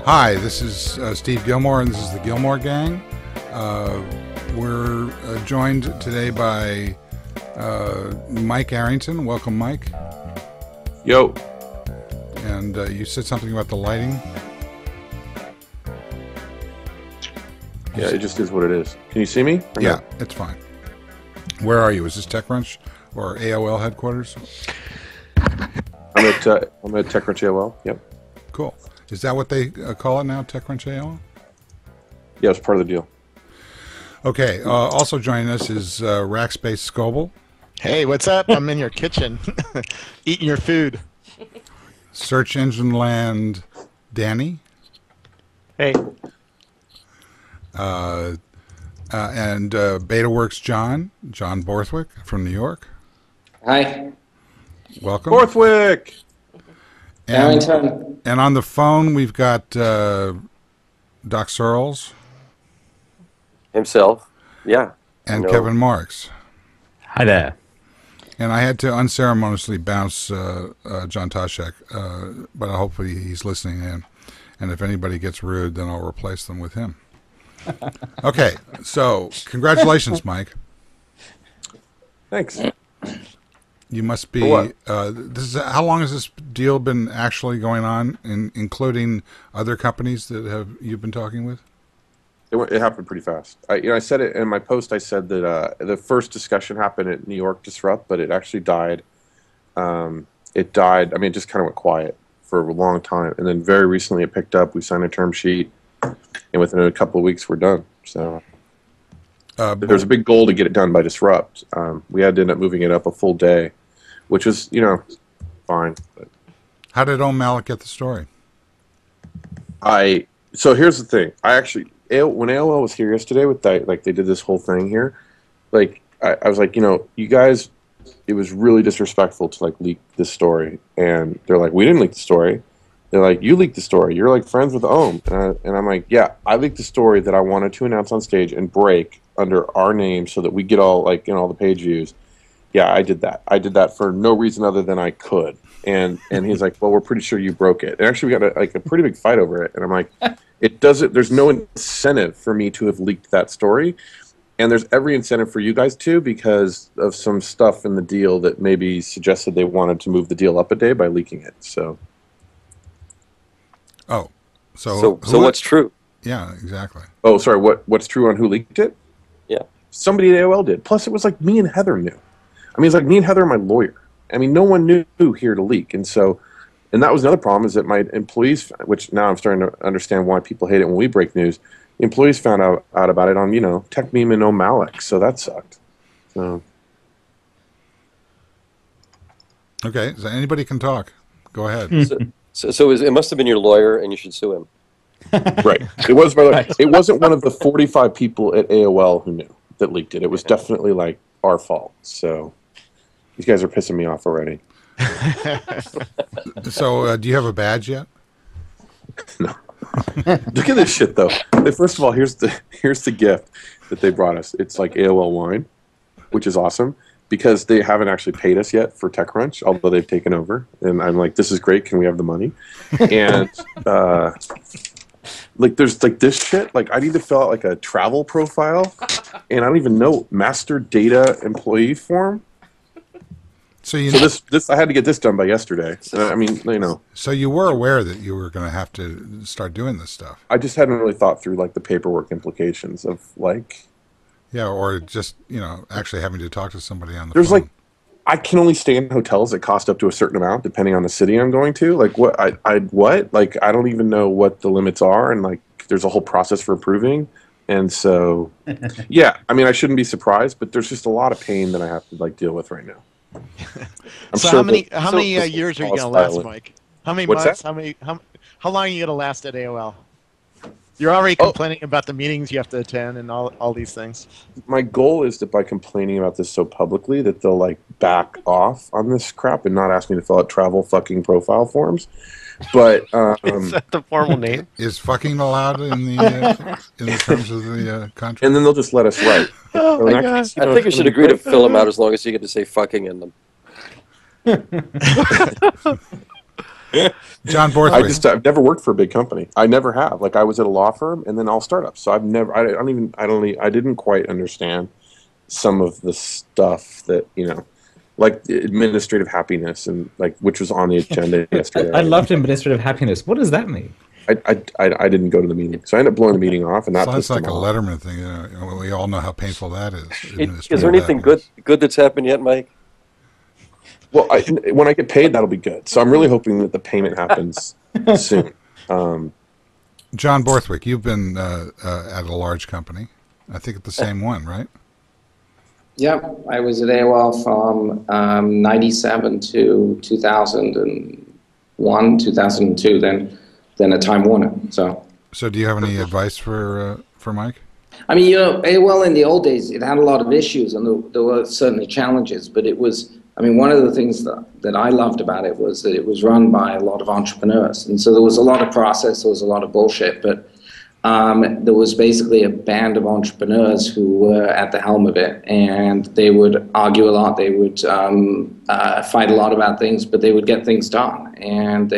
Hi, this is Steve Gillmor, and this is the Gillmor Gang. We're joined today by Mike Arrington. Welcome, Mike. Yo. And you said something about the lighting? Yeah, it just is what it is. Can you see me? Yeah, it's fine. Where are you? Is this TechCrunch or AOL headquarters? I'm at TechCrunch AOL. Yep. Cool. Is that what they call it now, TechCrunch AOL? Yeah, it's part of the deal. Okay. Also joining us is Rackspace Scoble. Hey, what's up? I'm in your kitchen, eating your food. Search Engine Land, Danny. Hey. And Betaworks, John Borthwick from New York. Hi. Welcome. Borthwick! And on the phone, we've got Doc Searls. Himself, yeah. And Kevin Marks. Hi there. And I had to unceremoniously bounce John Taschek, but hopefully he's listening in. And if anybody gets rude, then I'll replace them with him. Okay, so congratulations, Mike. Thanks. You must be. How long has this deal been actually going on, including other companies that you've been talking with? It happened pretty fast. I said it in my post. I said that the first discussion happened at New York Disrupt, but it actually died. It died. I mean, it just kind of went quiet for a long time, and then very recently it picked up. We signed a term sheet, and within a couple of weeks we're done. So there's a big goal to get it done by Disrupt. We had to end up moving it up a full day, which was fine. But how did O'Malley get the story? So here's the thing. When AOL was here yesterday with that, like they did this whole thing here, like I was like, you guys, it was really disrespectful to like leak this story, and they're like, we didn't leak the story. They're like, you leaked the story. You're like friends with Ohm, and I'm like, yeah, I leaked the story that I wanted to announce on stage and break under our name so that we get all all the page views. Yeah, I did that. I did that for no reason other than I could. And he's like, well, we're pretty sure you broke it. And actually, we got a pretty big fight over it. And I'm like, there's no incentive for me to have leaked that story. And there's every incentive for you guys to, because of some stuff in the deal that maybe suggested they wanted to move the deal up a day by leaking it. So. Oh. So what's true? Yeah, exactly. Oh, sorry. What's true on who leaked it? Yeah. Somebody at AOL did. Plus, it was like me and Heather knew. I mean, it's like me and Heather are my lawyer. I mean, no one knew here to leak. And that was another problem, is that my employees, which now I'm starting to understand why people hate it when we break news, the employees found out about it on, TechMeme and O'Malley. So that sucked. So. Okay, so anybody can talk. Go ahead. So it must have been your lawyer, and you should sue him. Right. It was my lawyer. It wasn't one of the 45 people at AOL who knew that leaked it. It was definitely like our fault. So these guys are pissing me off already. So do you have a badge yet? No. Look at this shit, though. First of all, here's the gift that they brought us. It's like AOL wine, which is awesome, because they haven't actually paid us yet for TechCrunch, although they've taken over. And I'm like, this is great. Can we have the money? And there's like this shit. Like, I need to fill out like a travel profile, and I don't even know, master data employee form. So this I had to get this done by yesterday. I mean, So you were aware that you were going to have to start doing this stuff. I just hadn't really thought through like the paperwork implications of like. Yeah, or just actually having to talk to somebody on the phone. There's I can only stay in hotels that cost up to a certain amount depending on the city I'm going to. Like what Like I don't even know what the limits are, and like there's a whole process for approving. And so, yeah, I mean, I shouldn't be surprised, but there's just a lot of pain that I have to like deal with right now. So how many years are you going to last, Mike? How many months? How long are you going to last at AOL? You're already complaining about the meetings you have to attend and all these things. My goal is that by complaining about this so publicly that they'll like back off on this crap and not ask me to fill out travel fucking profile forms. But is that the formal name? Is fucking allowed in the terms of the contract? And then they'll just let us write. Oh my God. I think you should agree to fill them out as long as you get to say fucking in them. John Borthwick. I've never worked for a big company. I never have. Like I was at a law firm and then all startups. So I didn't quite understand some of the stuff that, like administrative happiness and like which was on the agenda yesterday. I loved administrative happiness. What does that mean? I didn't go to the meeting, so I ended up blowing the meeting off, and that sounds like a Letterman thing. We all know how painful that is. Is there anything good that's happened yet, Mike? Well, when I get paid, that'll be good. So I'm really hoping that the payment happens soon. John Borthwick, you've been at a large company. I think at the same one, right? Yeah, I was at AOL from 97 to 2001, 2002, then at Time Warner. So do you have any advice for Mike? I mean, AOL in the old days, it had a lot of issues, and there were certainly challenges, but it was, I mean, one of the things that I loved about it was that it was run by a lot of entrepreneurs. And so there was a lot of process, there was a lot of bullshit, but there was basically a band of entrepreneurs who were at the helm of it, and they would argue a lot, they would fight a lot about things, but they would get things done. And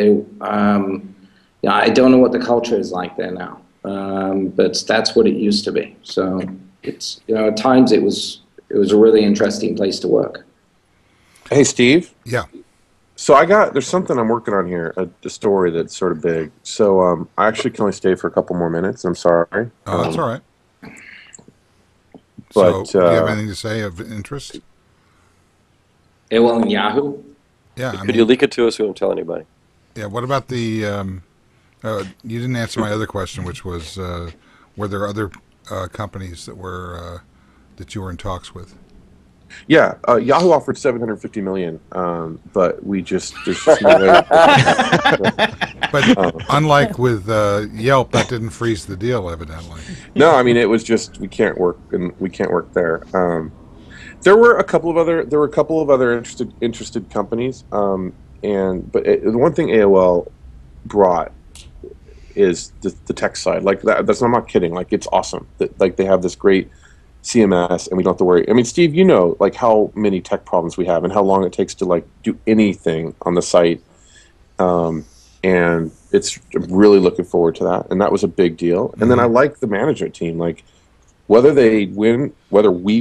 I don't know what the culture is like there now, but that's what it used to be. So it's, at times it was a really interesting place to work. Hey, Steve? Yeah. So there's something I'm working on here, a story that's sort of big. So I actually can only stay for a couple more minutes. I'm sorry. Oh, that's all right. But, do you have anything to say of interest? AOL and Yahoo? Yeah. Could you leak it to us? We won't tell anybody. Yeah, what about the... you didn't answer my other question, which was, were there other companies that you were in talks with? Yeah, Yahoo offered $750 million, but there's just no way. But unlike with Yelp, that didn't freeze the deal, evidently. No, I mean it was just we can't work there. There were a couple of other interested companies, but the one thing AOL brought is the tech side. Like that's I'm not kidding. Like it's awesome that like they have this great CMS and we don't have to worry. I mean, Steve, like how many tech problems we have and how long it takes to like do anything on the site. And I'm really looking forward to that. And that was a big deal. And then I like the management team. Like whether we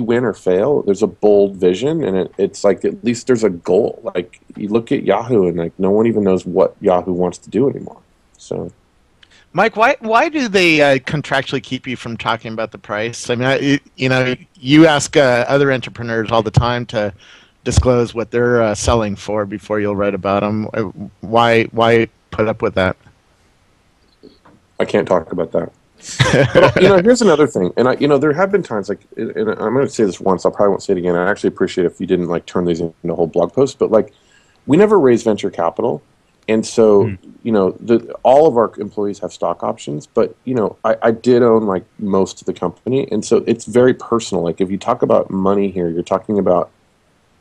win or fail, there's a bold vision, and it's like at least there's a goal. Like you look at Yahoo and like no one even knows what Yahoo wants to do anymore. So Mike, why do they contractually keep you from talking about the price? I mean, you ask other entrepreneurs all the time to disclose what they're selling for before you'll write about them. Why put up with that? I can't talk about that. But, here's another thing, and there have been times like, and I'm going to say this once, I probably won't say it again. I actually appreciate if you didn't like turn these into a whole blog post, but like, we never raise venture capital. And so, all of our employees have stock options, but, I did own like most of the company. And so it's very personal. Like if you talk about money here, you're talking about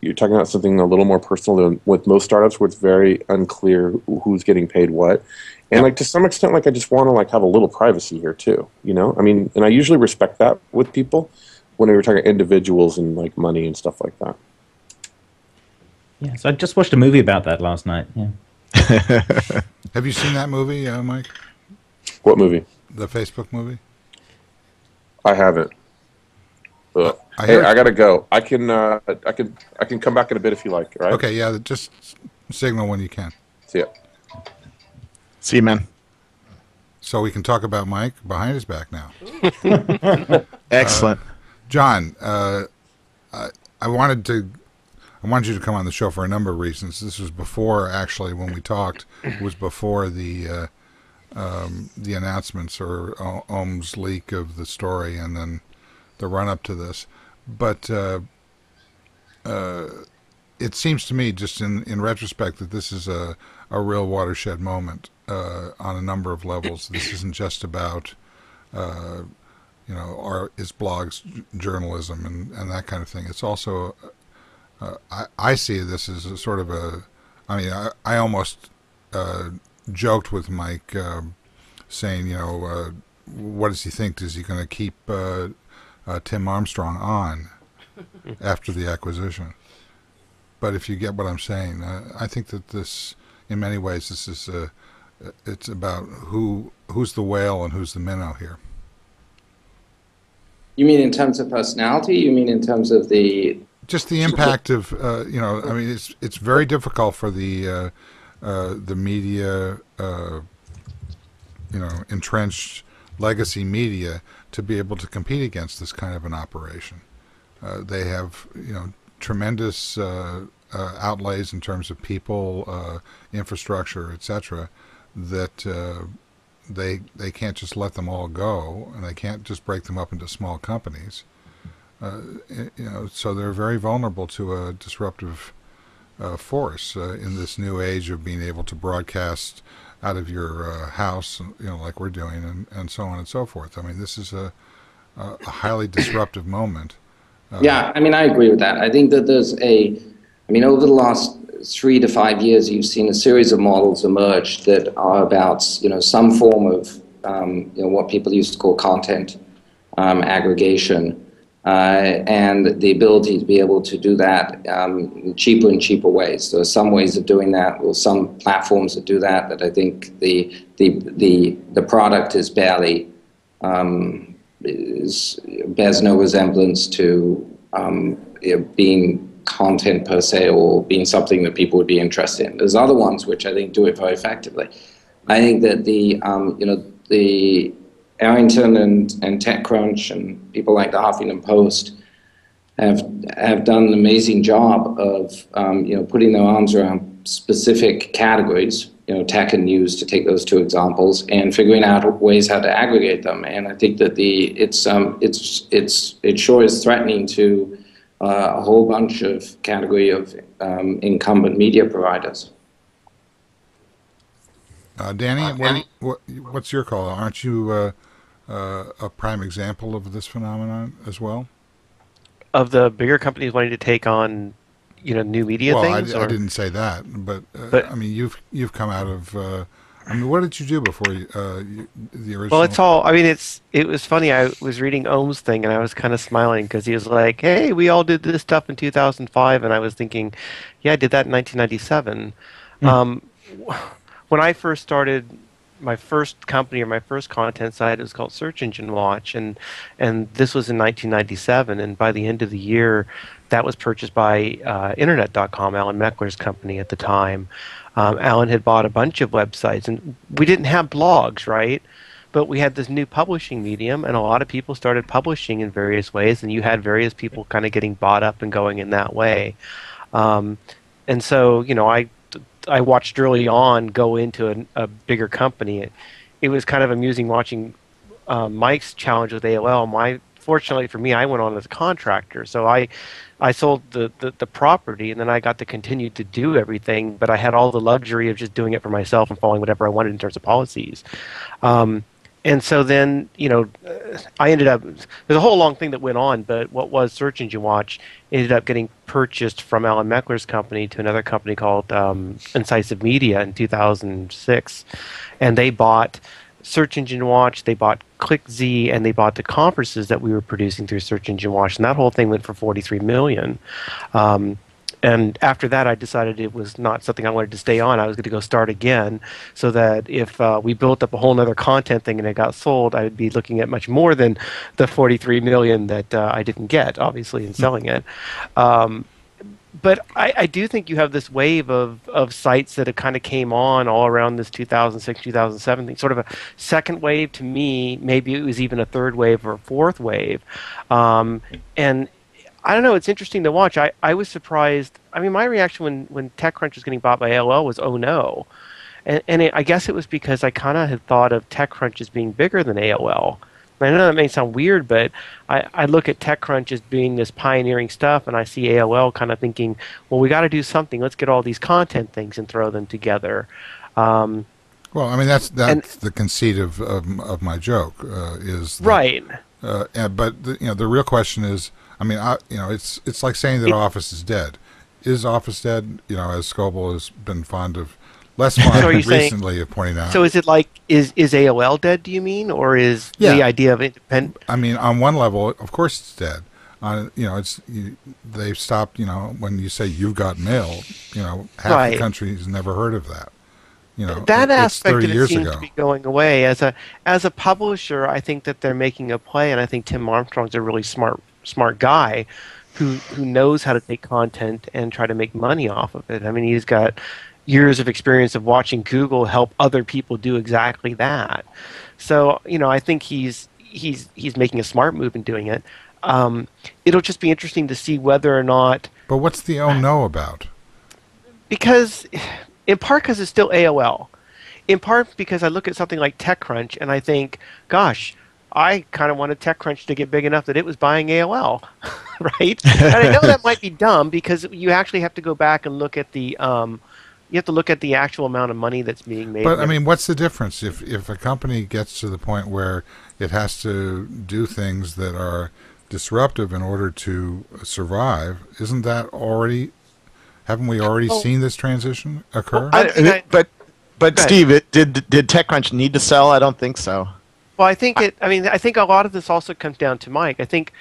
something a little more personal than with most startups where it's very unclear who's getting paid what. And like to some extent, like I just want to like have a little privacy here too, I mean, and I usually respect that with people when we were talking individuals and like money and stuff like that. Yeah. So I just watched a movie about that last night. Yeah. Have you seen that movie, Mike? What movie? The Facebook movie? I haven't. I gotta go. I can come back in a bit if you like. Right? Okay. Yeah. Just signal when you can. See ya. See you, man. So we can talk about Mike behind his back now. Excellent. John, I wanted you to come on the show for a number of reasons. This was before, actually, when we talked. It was before the announcements or Ohm's leak of the story, and then the run-up to this. But it seems to me, just in retrospect, that this is a real watershed moment on a number of levels. This isn't just about his blogs, journalism, and that kind of thing. It's also I see this as a sort of I almost joked with Mike saying, what does he think? Is he going to keep Tim Armstrong on after the acquisition? But if you get what I'm saying, I think that this, in many ways, this is it's about who's the whale and who's the minnow here. You mean in terms of personality? You mean in terms of the just the impact of I mean, it's very difficult for the media, entrenched legacy media to be able to compete against this kind of an operation. They have tremendous outlays in terms of people, infrastructure, etc. That they can't just let them all go, and they can't just break them up into small companies. So they're very vulnerable to a disruptive force in this new age of being able to broadcast out of your house, like we're doing, and so on and so forth. I mean, this is a highly disruptive moment. Yeah, I mean, I agree with that. I think that over the last 3 to 5 years, you've seen a series of models emerge that are about, some form of, what people used to call content aggregation, and the ability to be able to do that in cheaper and cheaper ways. There are some ways of doing that, or some platforms that do that. That I think the product is bears no resemblance to being content per se, or being something that people would be interested in. There's other ones which I think do it very effectively. I think that the Arrington and TechCrunch and people like the Huffington Post have done an amazing job of putting their arms around specific categories, tech and news, to take those two examples, and figuring out ways how to aggregate them. And I think that it sure is threatening to a whole bunch of category of incumbent media providers. Danny, what's your call? Aren't you a prime example of this phenomenon as well? Of the bigger companies wanting to take on, new media things? I didn't say that, but I mean, you've come out of. What did you do before the original? Well, it's all. I mean, it was funny. I was reading Ohm's thing, and I was kind of smiling because he was like, "Hey, we all did this stuff in 2005," and I was thinking, "Yeah, I did that in 1997." When I first started my first company, or my first content site, it was called Search Engine Watch, and this was in 1997. And by the end of the year, that was purchased by Internet.com, Alan Meckler's company at the time. Alan had bought a bunch of websites, and we didn't have blogs, right? But we had this new publishing medium, and a lot of people started publishing in various ways, and you had various people kind of getting bought up and going in that way. And so, I watched early on go into a bigger company. It was kind of amusing watching Mike's challenge with AOL. Fortunately for me, I went on as a contractor, so I sold the property, and then I got to continue to do everything, but I had all the luxury of just doing it for myself and following whatever I wanted in terms of policies. And so then, I ended up, there's a whole long thing that went on, but what was Search Engine Watch ended up getting purchased from Alan Meckler's company to another company called Incisive Media in 2006. And they bought Search Engine Watch, they bought ClickZ, and they bought the conferences that we were producing through Search Engine Watch. And that whole thing went for $43 million. And after that, I decided it was not something I wanted to stay on. I was going to go start again, so that if we built up a whole other content thing and it got sold, I would be looking at much more than the $43 million that I didn't get, obviously, in selling it. But I do think you have this wave of sites that have kind of came on all around this 2006, 2007 thing, sort of a second wave to me. Maybe it was even a third wave or a fourth wave. And I don't know, it's interesting to watch. I was surprised. I mean, my reaction when TechCrunch was getting bought by AOL was, oh no. And I guess it was because I kind of had thought of TechCrunch as being bigger than AOL. I know that may sound weird, but I look at TechCrunch as being this pioneering stuff, and I see AOL kind of thinking, well, we got to do something. Let's get all these content things and throw them together. Well, I mean, that's the conceit of my joke is that, right. But the real question is, I mean, it's like saying that Office is dead. Is Office dead? As Scoble has been less fond recently of pointing out. So is it like, is AOL dead, do you mean? Or is the idea of independent? I mean, on one level, of course it's dead. They've stopped, when you say you've got mail, half the country's never heard of that. that aspect of it seems ago. to be going away. As a publisher, I think that they're making a play, and I think Tim Armstrong's a really smart guy who knows how to take content and try to make money off of it. I mean, he's got years of experience of watching Google help other people do exactly that. So, I think he's making a smart move in doing it. It'll just be interesting to see whether or not. But what's the oh no about? Because, in part, because it's still AOL. In part because I look at something like TechCrunch and I think, gosh, I kind of wanted TechCrunch to get big enough that it was buying AOL, right? And I know that might be dumb because you actually have to go back and look at the actual amount of money that's being made. But I mean, what's the difference if a company gets to the point where it has to do things that are disruptive in order to survive? Isn't that already? Haven't we already seen this transition occur? But Steve, did TechCrunch need to sell? I don't think so. Well, I think a lot of this also comes down to Mike. I think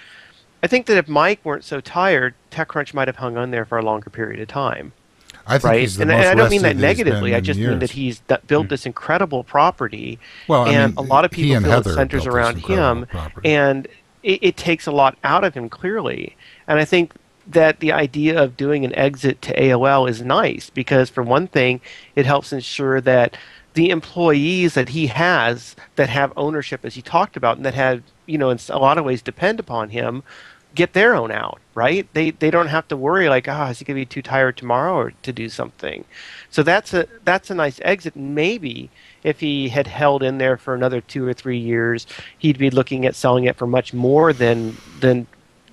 that if Mike weren't so tired, TechCrunch might have hung on there for a longer period of time. I think he's the most and I don't mean that rested negatively. I just mean that he's built this incredible property, and a lot of people feel it centers around him, and it takes a lot out of him, clearly. And I think that the idea of doing an exit to AOL is nice because, for one thing, it helps ensure that the employees that he has that have ownership, as he talked about, and that have, in a lot of ways depend upon him, get their own out, right? They don't have to worry like, is he going to be too tired tomorrow or to do something? So that's a nice exit. Maybe if he had held in there for another 2 or 3 years, he'd be looking at selling it for much more than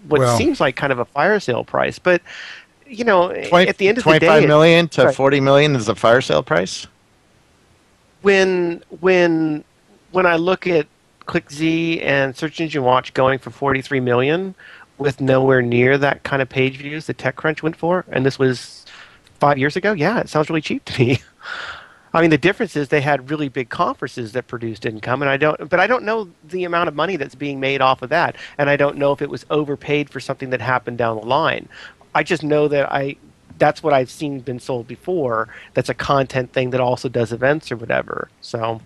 what seems like kind of a fire sale price. But at the end of the day, $25 million to $40 million is the fire sale price. When I look at ClickZ and Search Engine Watch going for $43 million, with nowhere near that kind of page views that TechCrunch went for, and this was 5 years ago, yeah, it sounds really cheap to me. I mean, the difference is they had really big conferences that produced income, and I don't know the amount of money that's being made off of that, and I don't know if it was overpaid for something that happened down the line. I just know that that's what I've seen been sold before. That's a content thing that also does events or whatever. So,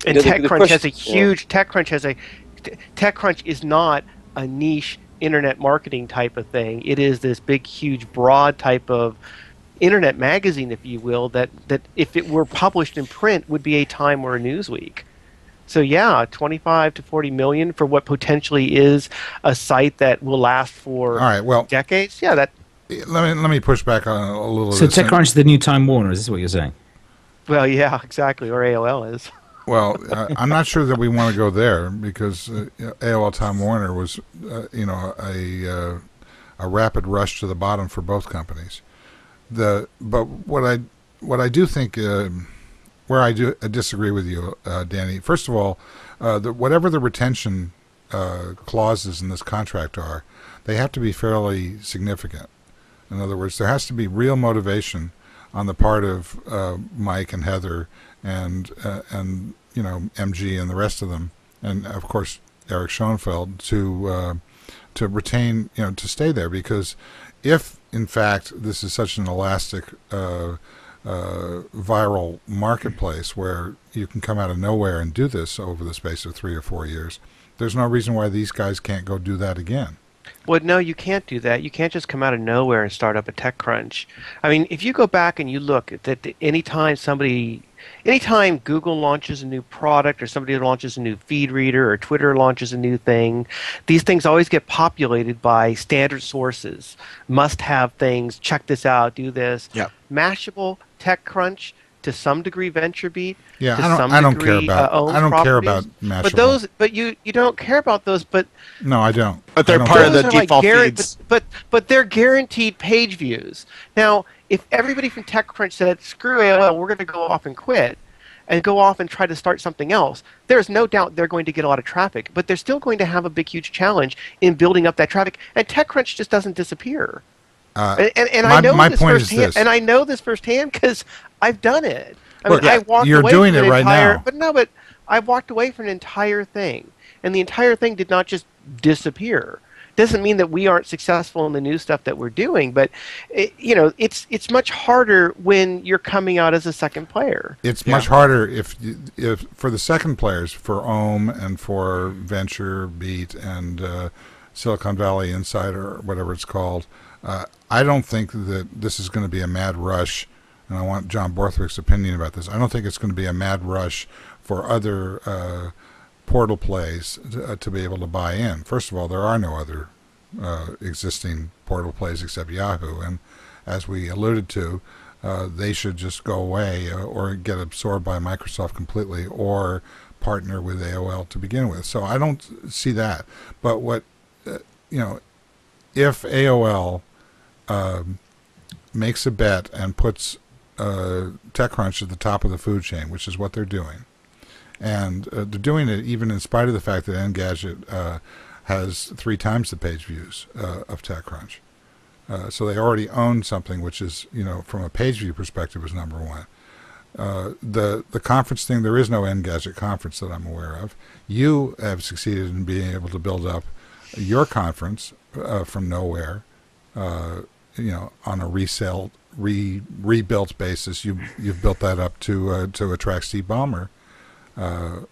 and TechCrunch has a huge TechCrunch is not a niche internet marketing type of thing. It is this big, huge, broad type of internet magazine, if you will, that if it were published in print would be a Time or a Newsweek. So yeah, 25 to 40 million for what potentially is a site that will last for decades. Yeah, that. Let me push back on a little. So TechCrunch is the new Time Warner. Is this what you're saying? Well, yeah, exactly. Or AOL is. Well, I'm not sure that we want to go there because AOL Time Warner was, a rapid rush to the bottom for both companies. But what I do think, where I disagree with you, Danny. First of all, whatever the retention clauses in this contract are, they have to be fairly significant. In other words, there has to be real motivation on the part of Mike and Heather and MG and the rest of them, and of course Eric Schoenfeld to retain, to stay there, because if in fact this is such an elastic viral marketplace where you can come out of nowhere and do this over the space of 3 or 4 years, there's no reason why these guys can't go do that again. Well, no, you can't do that. You can't just come out of nowhere and start up a TechCrunch. I mean, if you go back and you look at that, anytime Google launches a new product or somebody launches a new feed reader or Twitter launches a new thing, these things always get populated by standard sources, must-have things, check this out, do this. Yep. Mashable, TechCrunch, to some degree VentureBeat. Yeah, I don't care about Mashable. But you don't care about those. But no, I don't. But they're part of the default feeds. But they're guaranteed page views. Now, if everybody from TechCrunch said, "Screw AOL, we're going to go off and quit," and go off and try to start something else, there's no doubt they're going to get a lot of traffic. But they're still going to have a big, huge challenge in building up that traffic. And TechCrunch just doesn't disappear. I know this firsthand because I've done it. I walked you're away doing from it right now. But I walked away from an entire thing, and the entire thing did not just disappear. doesn't mean that we aren't successful in the new stuff that we're doing, but it's much harder when you're coming out as a second player. It's much harder if for the second players, for Ohm and for Venture Beat and Silicon Valley Insider, or whatever it's called. I don't think that this is going to be a mad rush, and I want John Borthwick's opinion about this. I don't think it's going to be a mad rush for other portal plays to be able to buy in. First of all, there are no other existing portal plays except Yahoo, and as we alluded to, they should just go away or get absorbed by Microsoft completely, or partner with AOL to begin with. So I don't see that. But what if AOL makes a bet and puts TechCrunch at the top of the food chain, which is what they're doing, and they're doing it even in spite of the fact that Engadget has 3 times the page views of TechCrunch. So they already own something which is, from a page view perspective, is number one. The conference thing, there is no Engadget conference that I'm aware of. You have succeeded in being able to build up your conference from nowhere, on a rebuilt basis. You've built that up to attract Steve Ballmer,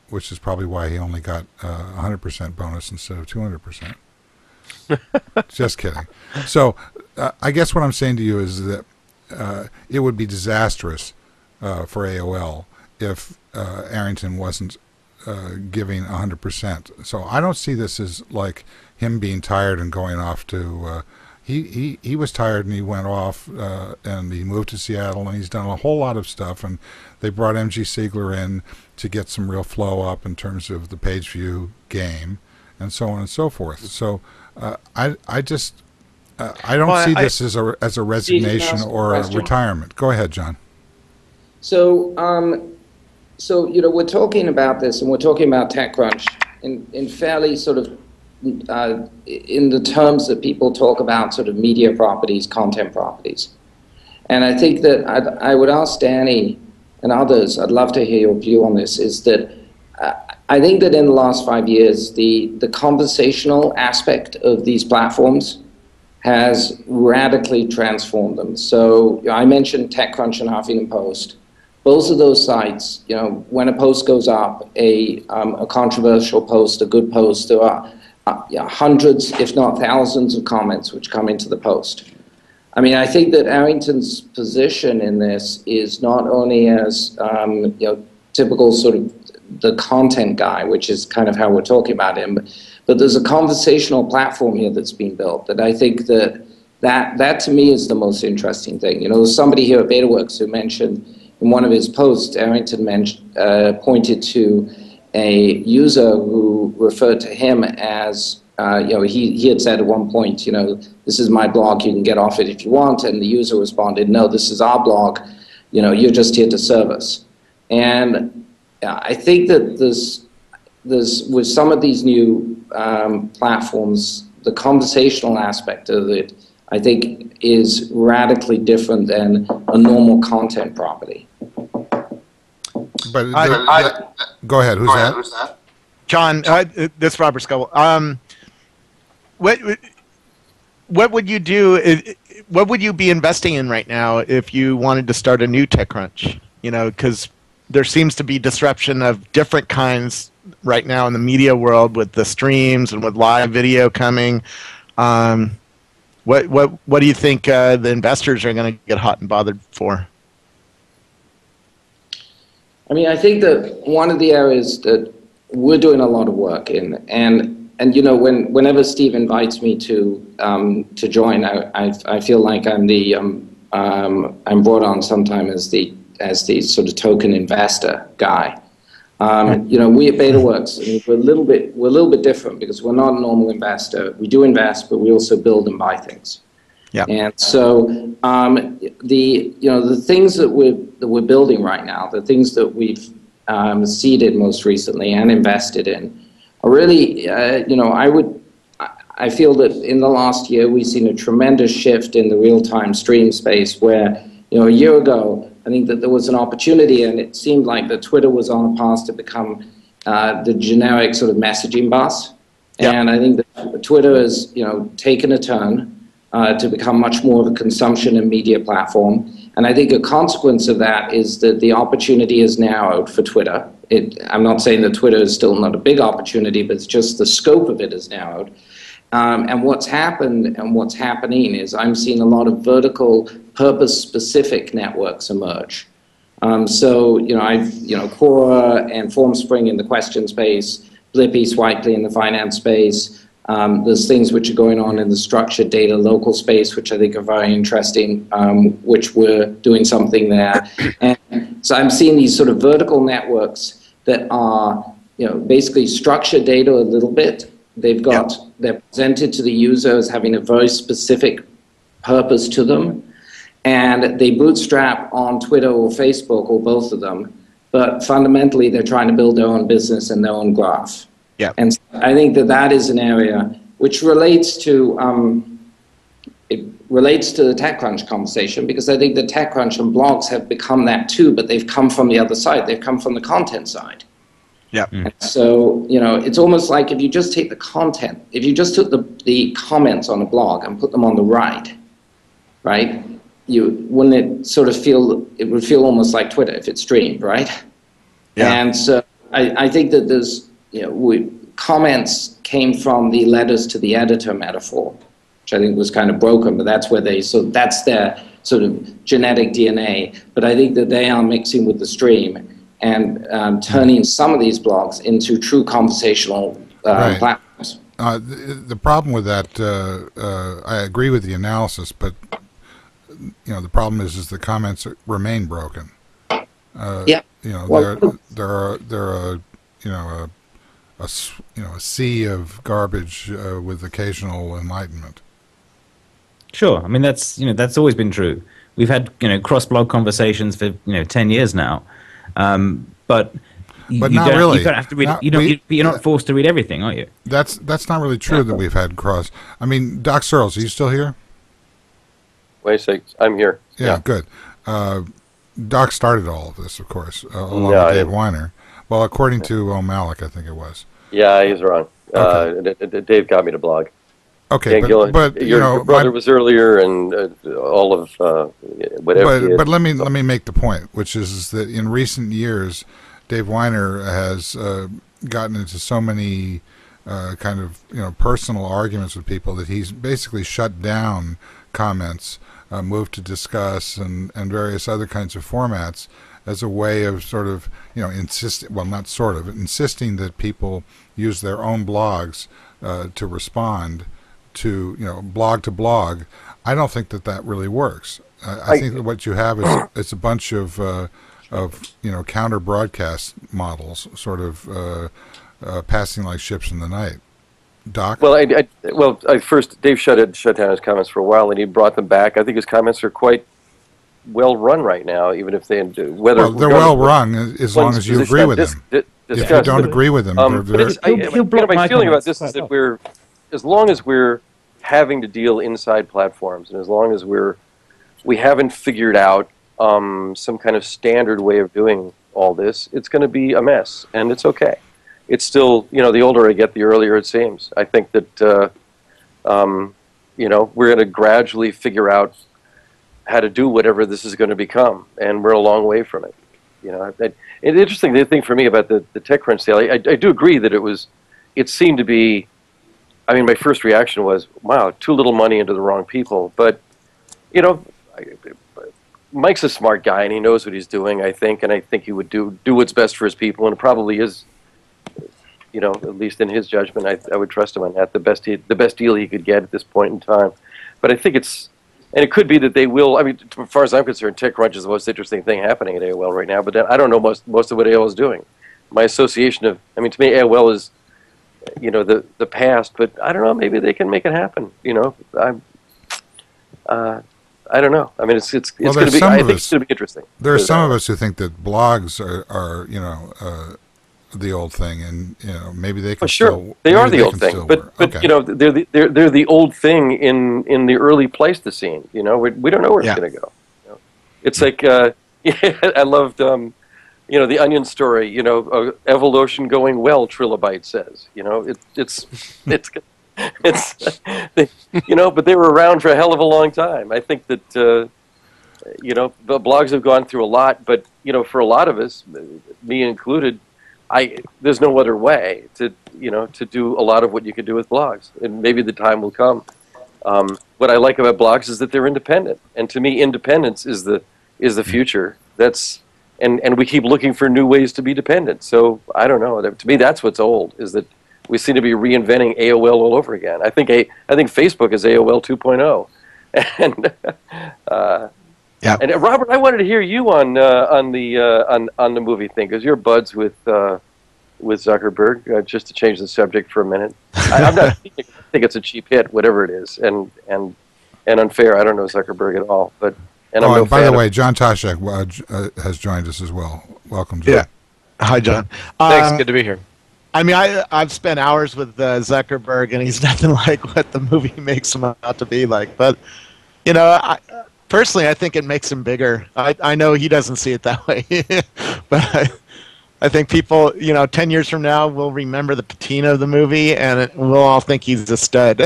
which is probably why he only got 100% bonus instead of 200%. Just kidding. So I guess what I'm saying to you is that it would be disastrous for AOL if Arrington wasn't giving 100%. So I don't see this as like him being tired and going off to he was tired and he went off and he moved to Seattle, and he's done a whole lot of stuff, and they brought MG Siegler in to get some real flow up in terms of the page view game and so on and so forth. So I don't see this as a resignation or a retirement. Go ahead, John. So we're talking about this, and we're talking about TechCrunch in fairly sort of in the terms that people talk about, sort of media properties, content properties. And I think that I would ask Danny and others, I'd love to hear your view on this, is that I think that in the last 5 years, the conversational aspect of these platforms has radically transformed them. So I mentioned TechCrunch and Huffington Post. Both of those sites, when a post goes up, a controversial post, a good post, there are hundreds, if not thousands, of comments which come into the post. I mean, I think that Arrington's position in this is not only as typical sort of the content guy, which is kind of how we're talking about him, but there's a conversational platform here that's been built that I think that to me is the most interesting thing. There's somebody here at Betaworks who mentioned in one of his posts, Arrington pointed to a user who referred to him as, he had said at one point, this is my blog, you can get off it if you want, and the user responded, no, this is our blog, you're just here to serve us. And I think that there's with some of these new platforms, the conversational aspect of it, I think, is radically different than a normal content property. But go ahead. Who's that? John, this is Robert Scoble. What would you do? What would you be investing in right now if you wanted to start a new TechCrunch? Because there seems to be disruption of different kinds right now in the media world with the streams and with live video coming. What do you think the investors are going to get hot and bothered for? I mean, I think that one of the areas that we're doing a lot of work in, and whenever Steve invites me to join, I feel like I'm I'm brought on sometime as the sort of token investor guy. We at Betaworks, I mean, we're a little bit different because we're not a normal investor. We do invest, but we also build and buy things. Yeah. And so the things that we're building right now, the things that we've seeded most recently and invested in, are really I feel that in the last year we've seen a tremendous shift in the real-time stream space where a year ago I think that there was an opportunity and it seemed like that Twitter was on a path to become the generic sort of messaging bus. Yeah. And I think that Twitter has, taken a turn to become much more of a consumption and media platform. And I think a consequence of that is that the opportunity is narrowed for Twitter. I'm not saying that Twitter is still not a big opportunity, but it's just the scope of it is narrowed. And what's happened and what's happening is I'm seeing a lot of vertical, purpose-specific networks emerge. So, Quora and FormSpring in the question space, Blippy, Swipely in the finance space. There's things which are going on in the structured data local space, which I think are very interesting, which we're doing something there. And so I'm seeing these sort of vertical networks that are, basically structured data a little bit. They're presented to the user as having a very specific purpose to them. And they bootstrap on Twitter or Facebook or both of them. But fundamentally, they're trying to build their own business and their own graph. Yeah. And I think that is an area which relates to the TechCrunch conversation, because I think the TechCrunch and blogs have become that too, but they've come from the other side. They've come from the content side. Yeah. So, it's almost like if you just take the content, if you just took the comments on a blog and put them on the right, wouldn't it sort of it would feel almost like Twitter if it's streamed, right? Yeah. And so I think that there's, comments came from the letters to the editor metaphor, which I think was kind of broken, but that's where that's their sort of genetic DNA. But I think that they are mixing with the stream and turning some of these blogs into true conversational platforms. The problem with that, I agree with the analysis, but the problem is the comments remain broken. Yeah. There are a sea of garbage with occasional enlightenment. Sure, I mean that's always been true. We've had cross-blog conversations for 10 years now, but not really. You don't have to read. You're not forced to read everything, are you? That's not really true that we've had cross. I mean, Doc Searls, are you still here? Wait a sec, I'm here. Yeah. Good. Doc started all of this, of course, along with Dave Weiner. Well, according to O'Malley, I think it was. Yeah, he's wrong. Okay. Dave got me to blog. Okay, but your brother was earlier, and all of whatever. But let me make the point, which is that in recent years, Dave Weiner has gotten into so many kind of personal arguments with people that he's basically shut down comments, moved to discuss, and various other kinds of formats as a way of sort of insisting that people use their own blogs to respond to blog to blog. I don't think that really works. I think that what you have is it's a bunch of counter broadcast models, sort of passing like ships in the night. Doc? Well, first Dave shut down his comments for a while, and he brought them back. I think his comments are quite well run right now, even if they're well run as long as you agree with them. If you don't agree with them, my feeling about this is that as long as we're having to deal inside platforms, and as long as we haven't figured out some kind of standard way of doing all this, it's going to be a mess, and it's okay. It's still, the older I get, the earlier it seems. I think that we're going to gradually figure out how to do whatever this is going to become, and we're a long way from it. The interesting thing for me about the TechCrunch sale, I do agree that it seemed to be. I mean, my first reaction was, wow, too little money into the wrong people. But Mike's a smart guy, and he knows what he's doing, I think, and I think he would do what's best for his people, and it probably is. At least in his judgment, I would trust him on that. The best deal he could get at this point in time. But I think and it could be that they will. I mean, as far as I'm concerned, TechCrunch is the most interesting thing happening at AOL right now. But I don't know most of what AOL is doing. My association to me, AOL is, the past. But I don't know. Maybe they can make it happen. I don't know. I mean, it's going to be. I think it's going to be interesting. There are some of us who think that blogs are the old thing, and maybe they can. Sure, they are the old thing, but okay. They're the old thing in the early Pleistocene. We don't know where it's going to go. It's like I loved the Onion story. Evolution going well, Trilobite says. It's It's, but they were around for a hell of a long time. I think that, the blogs have gone through a lot, but, for a lot of us, me included, there's no other way to do a lot of what you can do with blogs, and maybe the time will come. What I like about blogs is that they're independent, and to me, independence is the future. And we keep looking for new ways to be dependent. So I don't know. To me, that's what's old, is that we seem to be reinventing AOL all over again. I think Facebook is AOL 2.0. And and Robert, I wanted to hear you on the movie thing, because you're buds with Zuckerberg. Just to change the subject for a minute, I'm not. I think it's a cheap hit, whatever it is, and unfair. I don't know Zuckerberg at all, but. And by the way, John Taschek has joined us as well. Welcome, John. Yeah. Hi, John. Thanks. Good to be here. I mean, I've spent hours with Zuckerberg, and he's nothing like what the movie makes him out to be like. But, personally, I think it makes him bigger. I know he doesn't see it that way. But I think people, 10 years from now, will remember the patina of the movie, and we'll all think he's a stud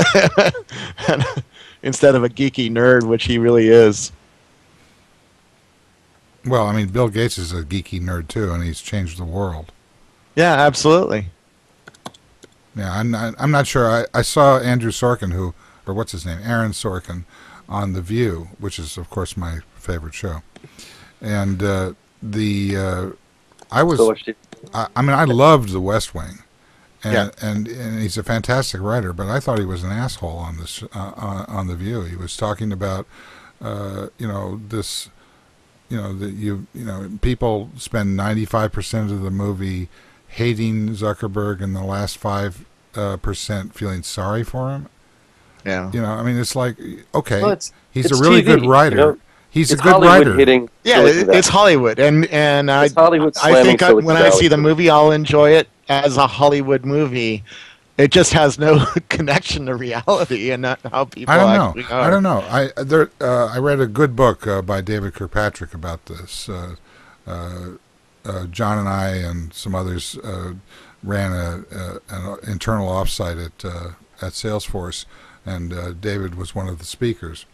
instead of a geeky nerd, which he really is. Well, I mean, Bill Gates is a geeky nerd too, and he's changed the world. Yeah, absolutely. Yeah, I'm not sure. I saw Andrew Sorkin, what's his name, Aaron Sorkin, on The View, which is of course my favorite show, and I loved The West Wing, and he's a fantastic writer, but I thought he was an asshole on this on The View. He was talking about this. That people spend 95% of the movie hating Zuckerberg and the last 5% feeling sorry for him. Yeah. I mean, it's like, okay, well, he's a really good writer. He's a good Hollywood writer. It's Hollywood, and it's Hollywood I think when I see the movie, I'll enjoy it as a Hollywood movie. It just has no connection to reality and not how people actually are. I don't know. I read a good book by David Kirkpatrick about this. John and I and some others ran an internal offsite at Salesforce, and David was one of the speakers.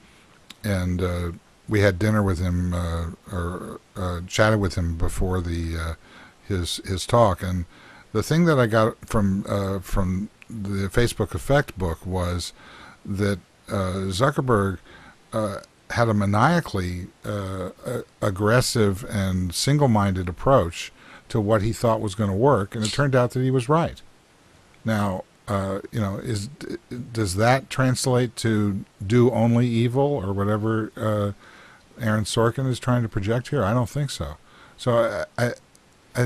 And we had dinner with him or chatted with him before his talk. And the thing that I got from the Facebook Effect book was that Zuckerberg had a maniacally aggressive and single-minded approach to what he thought was going to work, and it turned out that he was right. Now, does that translate to do only evil or whatever Aaron Sorkin is trying to project here? I don't think so. So I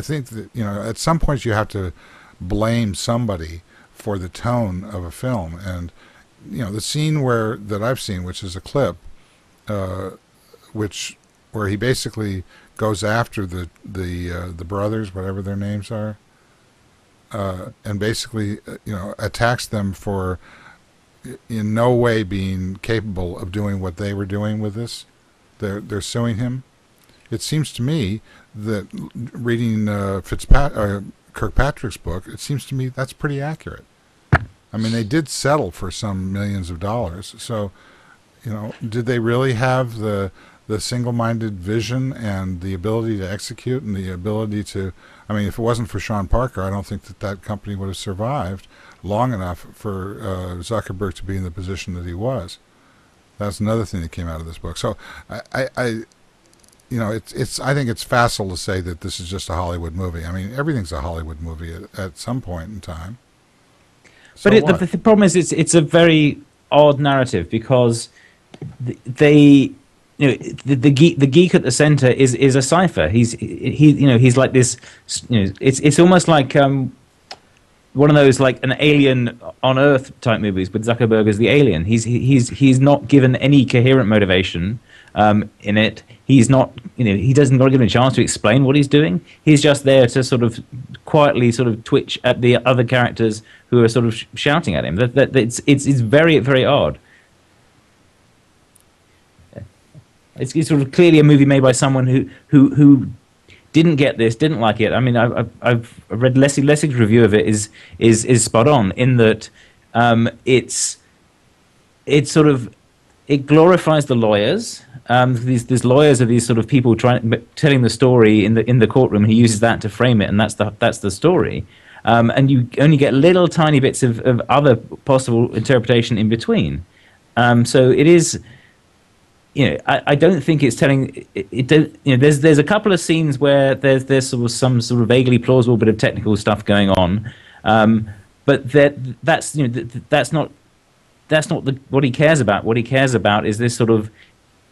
think that at some point you have to blame somebody for the tone of a film, and the scene that I've seen, which is a clip, where he basically goes after the brothers, whatever their names are, and basically attacks them for in no way being capable of doing what they were doing with this. They're suing him. It seems to me that reading Kirkpatrick's book, it seems to me that's pretty accurate. I mean, they did settle for some millions of dollars. So, did they really have the single-minded vision and the ability to execute and the ability to? I mean, if it wasn't for Sean Parker, I don't think that company would have survived long enough for Zuckerberg to be in the position that he was. That's another thing that came out of this book. So, I think it's facile to say that this is just a Hollywood movie. I mean, everything's a Hollywood movie at some point in time. So but the problem is, it's a very odd narrative, because the geek at the center is a cipher. He's like this. It's almost like one of those like an Alien on Earth type movies, with Zuckerberg as the alien. He's not given any coherent motivation in it. He's not, he doesn't got given a chance to explain what he's doing. He's just there to sort of quietly sort of twitch at the other characters who are sort of shouting at him. It's very, very odd. It's sort of clearly a movie made by someone who didn't get this, didn't like it. I mean, I've read Leslie Lessig's review of it is spot on, in that It's sort of, it glorifies the lawyers. These lawyers are these sort of people telling the story in the courtroom. He uses that to frame it, and that's the story. And you only get little tiny bits of other possible interpretation in between. So it is, I don't think it's telling. There's a couple of scenes where there's sort of some sort of vaguely plausible bit of technical stuff going on, but that's not what he cares about. What he cares about is this sort of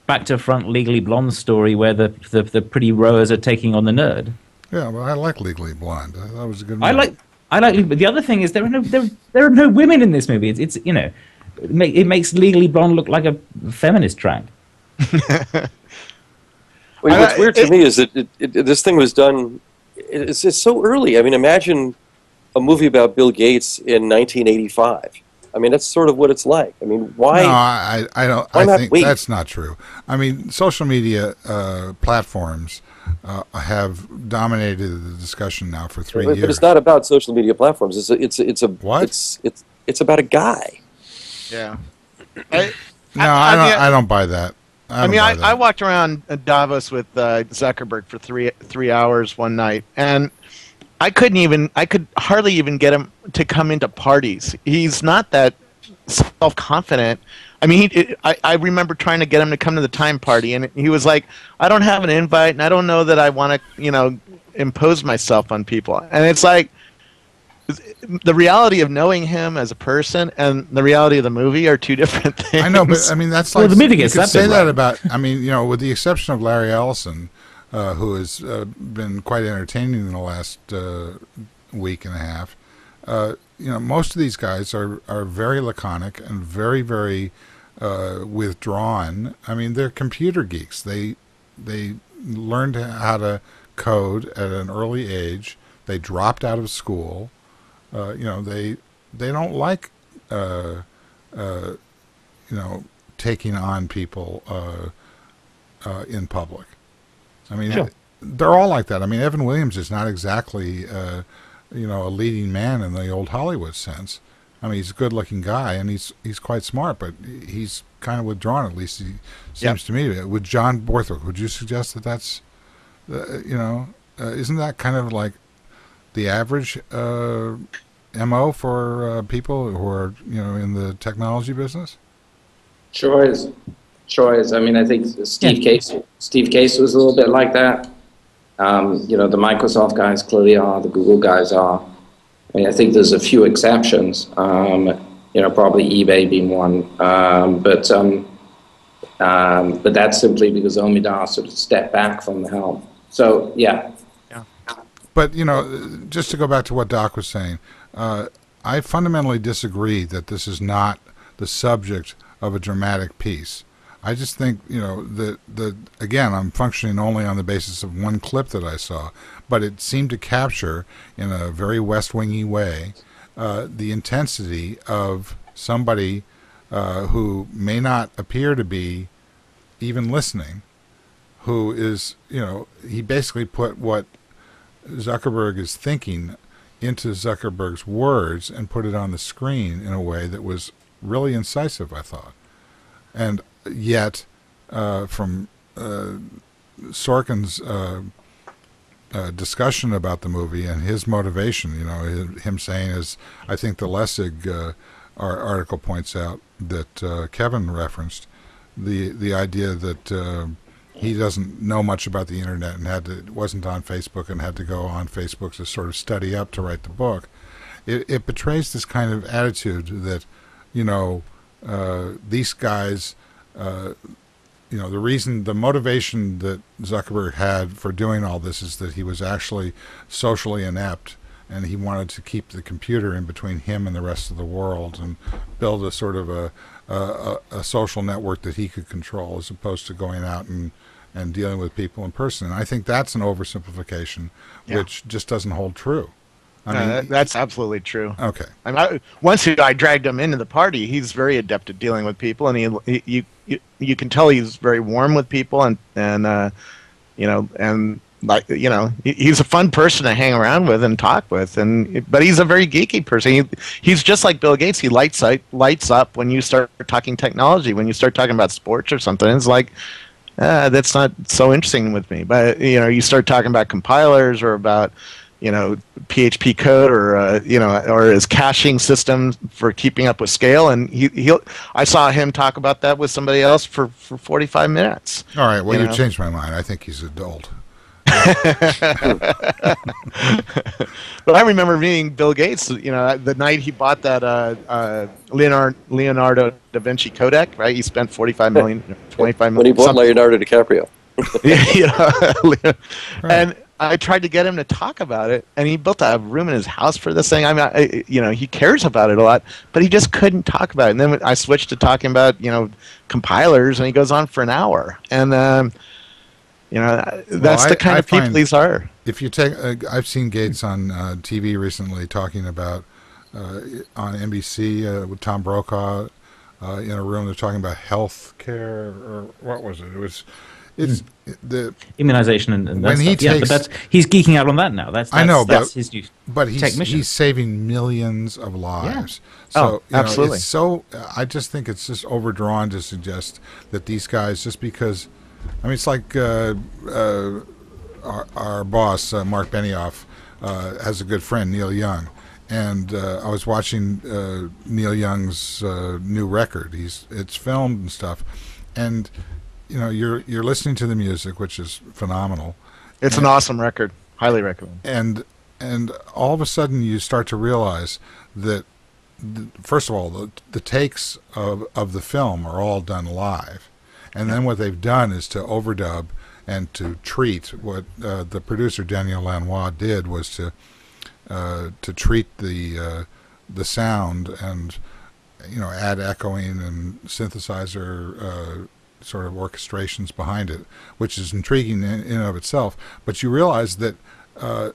back to front Legally Blonde story where the pretty rowers are taking on the nerd. Yeah, well, I like Legally Blonde. That was a good movie. I like. But the other thing is there are no women in this movie. It's it makes Legally Blonde look like a feminist track. What's weird to me is that this thing was done. It's so early. I mean, imagine a movie about Bill Gates in 1985. I mean, that's sort of what it's like. I mean, why? No, I don't. Why I not think wait? that's not true. I mean, social media platforms have dominated the discussion now for 3 years. But it's not about social media platforms. It's what? It's about a guy. Yeah. I don't buy that. I walked around Davos with Zuckerberg for three hours one night, and I could hardly even get him to come into parties. He's not that self-confident. I mean, I remember trying to get him to come to the Time party, and he was like, "I don't have an invite, and I don't know that I want to, impose myself on people." And it's like, the reality of knowing him as a person and the reality of the movie are two different things. I know, but I mean, that's like, the movie gets you could that say bit that right. about, I mean, with the exception of Larry Ellison, who has been quite entertaining in the last week and a half, most of these guys are very laconic and very, very withdrawn. I mean, they're computer geeks. They learned how to code at an early age. They dropped out of school. They don't like taking on people in public. I mean, Sure. They're all like that. I mean, Evan Williams is not exactly a leading man in the old Hollywood sense. I mean, he's a good-looking guy and he's quite smart, but he's kind of withdrawn. At least he seems to me. With John Borthwick, would you suggest that that's isn't that kind of like the average MO for people who are in the technology business? Sure is. I mean, I think Steve Case was a little bit like that. The Microsoft guys clearly are. The Google guys are. I mean, I think there's a few exceptions. Probably eBay being one. But that's simply because Omidar sort of stepped back from the helm. So yeah. But, just to go back to what Doc was saying, I fundamentally disagree that this is not the subject of a dramatic piece. I just think, again, I'm functioning only on the basis of one clip that I saw, but it seemed to capture, in a very West Wingy way, the intensity of somebody who may not appear to be even listening, who is, he basically put what Zuckerberg is thinking into Zuckerberg's words and put it on the screen in a way that was really incisive, I thought. And yet, from Sorkin's discussion about the movie and his motivation, him saying, as I think the Lessig article points out that Kevin referenced, the idea that he doesn't know much about the internet and wasn't on Facebook and had to go on Facebook to sort of study up to write the book. It betrays this kind of attitude that, these guys, the motivation that Zuckerberg had for doing all this is that he was actually socially inept and he wanted to keep the computer in between him and the rest of the world and build a sort of a social network that he could control, as opposed to going out and dealing with people in person. And I think that's an oversimplification, which just doesn't hold true. I mean, that's absolutely true. Okay. I mean, once I dragged him into the party, he's very adept at dealing with people, and you can tell he's very warm with people, and like, he's a fun person to hang around with and talk with, but he's a very geeky person. He's just like Bill Gates. He lights up when you start talking technology. When you start talking about sports or something, it's like, that's not so interesting with me. But you start talking about compilers or about PHP code or his caching system for keeping up with scale, and I saw him talk about that with somebody else for 45 minutes. All right, well, you changed my mind. I think he's adult. But I remember meeting Bill Gates, the night he bought that Leonardo da Vinci codec, right? He spent 45 million, 25 million. When he bought Leonardo DiCaprio. And I tried to get him to talk about it, and he built a room in his house for this thing. He cares about it a lot, but he just couldn't talk about it. And then I switched to talking about, compilers, and he goes on for an hour. And that's the kind of people these are. If you take, I've seen Gates on TV recently talking about on NBC with Tom Brokaw in a room. They're talking about health care, or what was it? It's the immunization and when he takes, but he's geeking out on that now. That's his new he's saving millions of lives. Yeah. So absolutely. I just think it's just overdrawn to suggest that these guys, just because, it's like our boss Mark Benioff has a good friend, Neil Young, and I was watching Neil Young's new record. It's filmed and stuff, and you're listening to the music, which is phenomenal. It's an awesome record. Highly recommend. And all of a sudden you start to realize that, first of all, the takes of the film are all done live. And then what they've done is to overdub and to treat what the producer Daniel Lanois did was to treat the sound and add echoing and synthesizer sort of orchestrations behind it, which is intriguing in and of itself. But you realize that I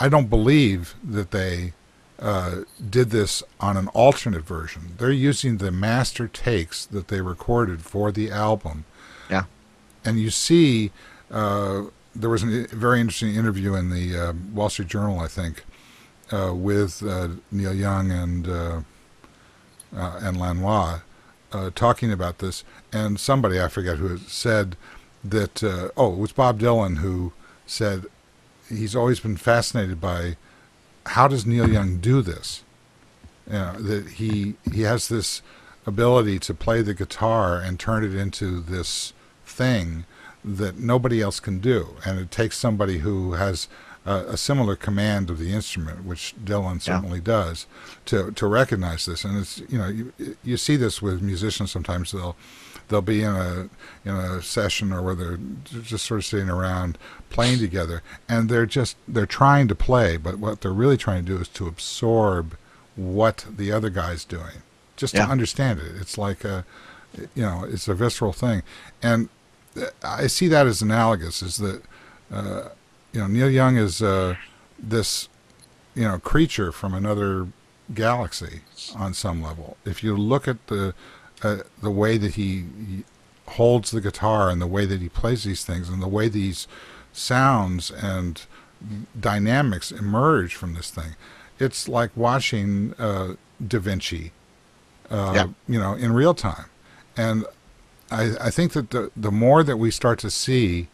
don't believe that they did this on an alternate version. They're using the master takes that they recorded for the album. Yeah. And you see, there was a very interesting interview in the Wall Street Journal, I think, with Neil Young and Lanois, talking about this, and somebody, I forget who, said that, it was Bob Dylan who said he's always been fascinated by how does Neil Young do this? That he has this ability to play the guitar and turn it into this thing that nobody else can do, and it takes somebody who has a similar command of the instrument, which Dylan certainly does, to recognize this. And it's you see this with musicians sometimes. They'll be in a session or where they're just sort of sitting around playing together, and they're trying to play, but what they're really trying to do is to absorb what the other guy's doing, just to understand it. It's like it's a visceral thing, and I see that as analogous. Is that Neil Young is this creature from another galaxy on some level. If you look at the way that he holds the guitar and the way that he plays these things and the way these sounds and dynamics emerge from this thing, it's like watching Da Vinci, in real time. And I think that the more that we start to see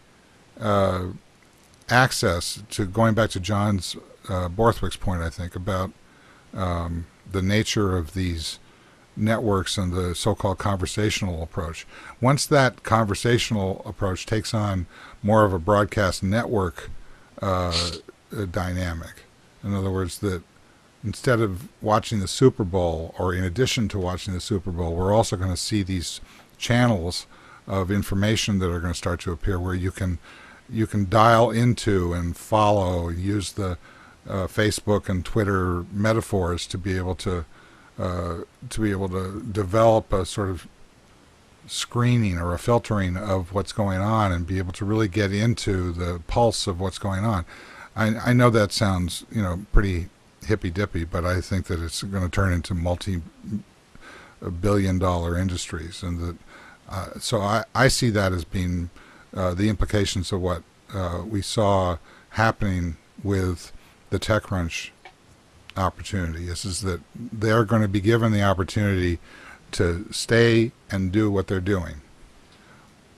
access to, going back to John's Borthwick's point, I think, about the nature of these networks and the so-called conversational approach. Once that conversational approach takes on more of a broadcast network dynamic, in other words, that instead of watching the Super Bowl, or in addition to watching the Super Bowl, we're also going to see these channels of information that are going to start to appear where you can dial into and follow, use the Facebook and Twitter metaphors to be able to develop a sort of screening or a filtering of what's going on and be able to really get into the pulse of what's going on. I know that sounds pretty hippy-dippy, but I think that it's going to turn into multi-billion-dollar industries, and that so I see that as being the implications of what we saw happening with the TechCrunch opportunity is that they're going to be given the opportunity to stay and do what they're doing,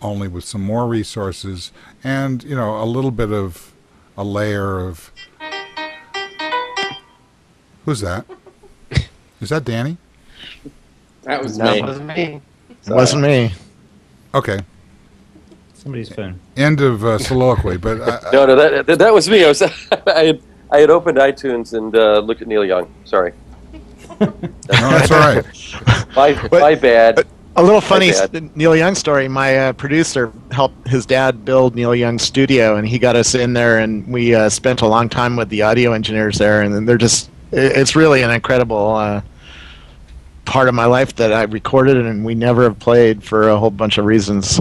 only with some more resources and, you know, a little bit of a layer of... Who's that? Is that Danny? That was No, me. it wasn't me. It wasn't me. Okay. Somebody's phone. End of soliloquy, but... No, that was me. I had opened iTunes and looked at Neil Young. Sorry. No, that's all right. My bad. A little funny My bad. Neil Young story. My producer helped his dad build Neil Young's studio, and he got us in there, and we spent a long time with the audio engineers there, and they're just... It's really an incredible part of my life that I recorded and we never have played for a whole bunch of reasons.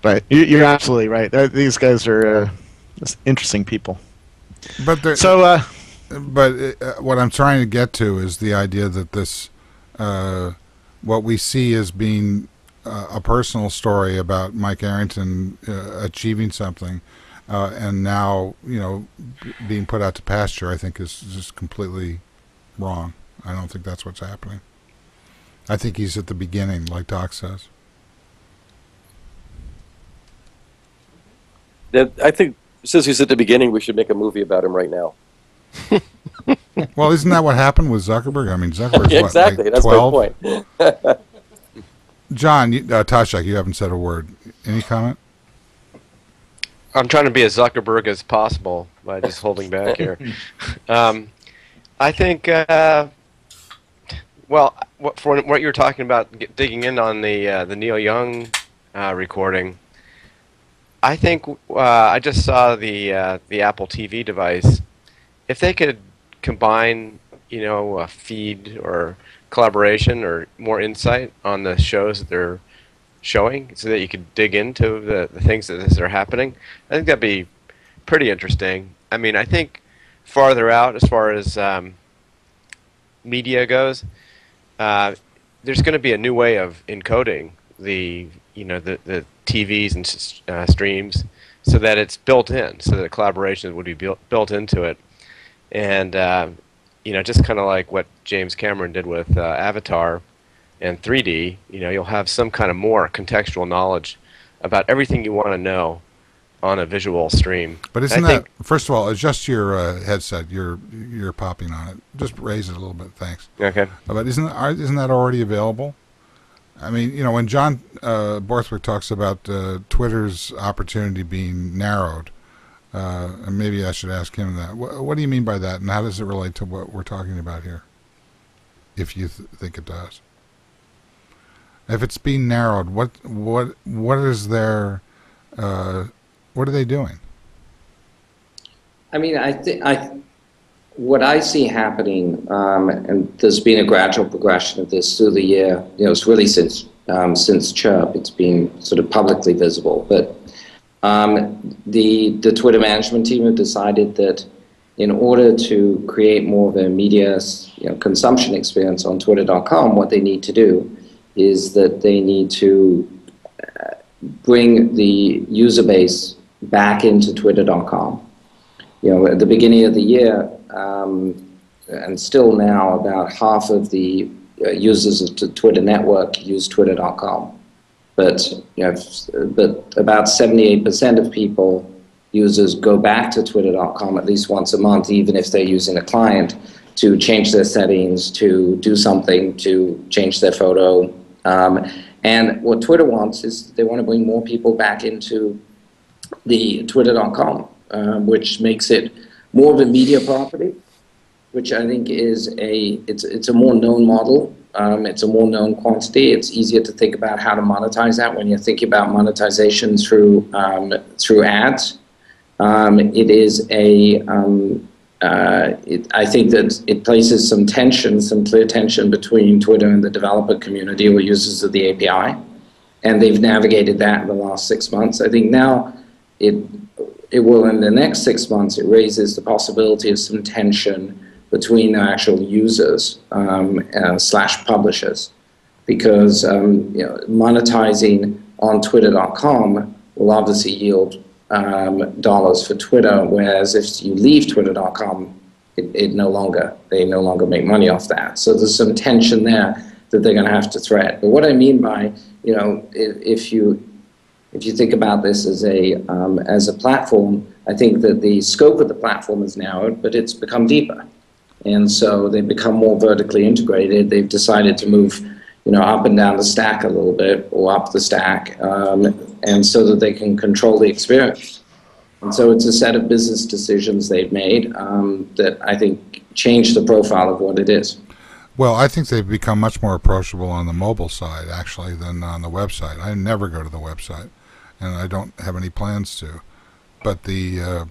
But you're absolutely right. These guys are interesting people. But so, what I'm trying to get to is the idea that this, what we see as being a personal story about Mike Arrington achieving something, and now, you know, being put out to pasture, I think is just completely wrong. I don't think that's what's happening. I think he's at the beginning, like Doc says. I think since he's at the beginning, we should make a movie about him right now. Well, isn't that what happened with Zuckerberg? I mean, Zuckerberg's Yeah, exactly. what, like That's 12? my point. John, Taschek, you haven't said a word. Any comment? I'm trying to be as Zuckerberg as possible by just holding back here. I think, well, for what you were talking about, digging in on the Neil Young recording, I think I just saw the Apple TV device. If they could combine, you know, a feed or collaboration or more insight on the shows that they're showing so that you could dig into the things that are happening, I think that'd be pretty interesting. I mean, I think farther out as far as media goes, there's going to be a new way of encoding the TVs and streams so that it's built in, so that collaboration would be built into it. And just kind of like what James Cameron did with Avatar and 3D, you'll have some kind of more contextual knowledge about everything you want to know on a visual stream. But isn't that, first of all, adjust your headset. You're popping on it. Just raise it a little bit, thanks. Okay. But isn't that already available? I mean, when John Borthwick talks about Twitter's opportunity being narrowed, and maybe I should ask him that. What do you mean by that, and how does it relate to what we're talking about here, if you think it does? If it's being narrowed, what is their what are they doing? I mean, what I see happening, and there's been a gradual progression of this through the year. It's really since Chirp, it's been sort of publicly visible. But the Twitter management team have decided that in order to create more of a media consumption experience on Twitter.com, what they need to do is that they need to bring the user base back into Twitter.com. At the beginning of the year, and still now, about half of the users of the Twitter network use Twitter.com. But about 78% of users go back to Twitter.com at least once a month, even if they're using a client, to change their settings, to do something, to change their photo. And what Twitter wants is they want to bring more people back into the Twitter.com, which makes it more of a media property, which I think is it's a more known model. It's a more known quantity. It's easier to think about how to monetize that when you're thinking about monetization through ads. It is I think that it places some clear tension between Twitter and the developer community or users of the API, and they've navigated that in the last 6 months. I think now it will, in the next 6 months, it raises the possibility of some tension between the actual users / publishers, because monetizing on Twitter.com will obviously yield dollars for Twitter, whereas if you leave Twitter.com, they no longer make money off that. So there's some tension there that they're going to have to thread. But what I mean by, if you think about this as a platform, I think that the scope of the platform is narrowed, but it's become deeper. And so they've become more vertically integrated. They've decided to move, up and down the stack a little bit, or up the stack, and so that they can control the experience. And so it's a set of business decisions they've made that I think change the profile of what it is. Well, I think they've become much more approachable on the mobile side, actually, than on the website. I never go to the website, and I don't have any plans to. But the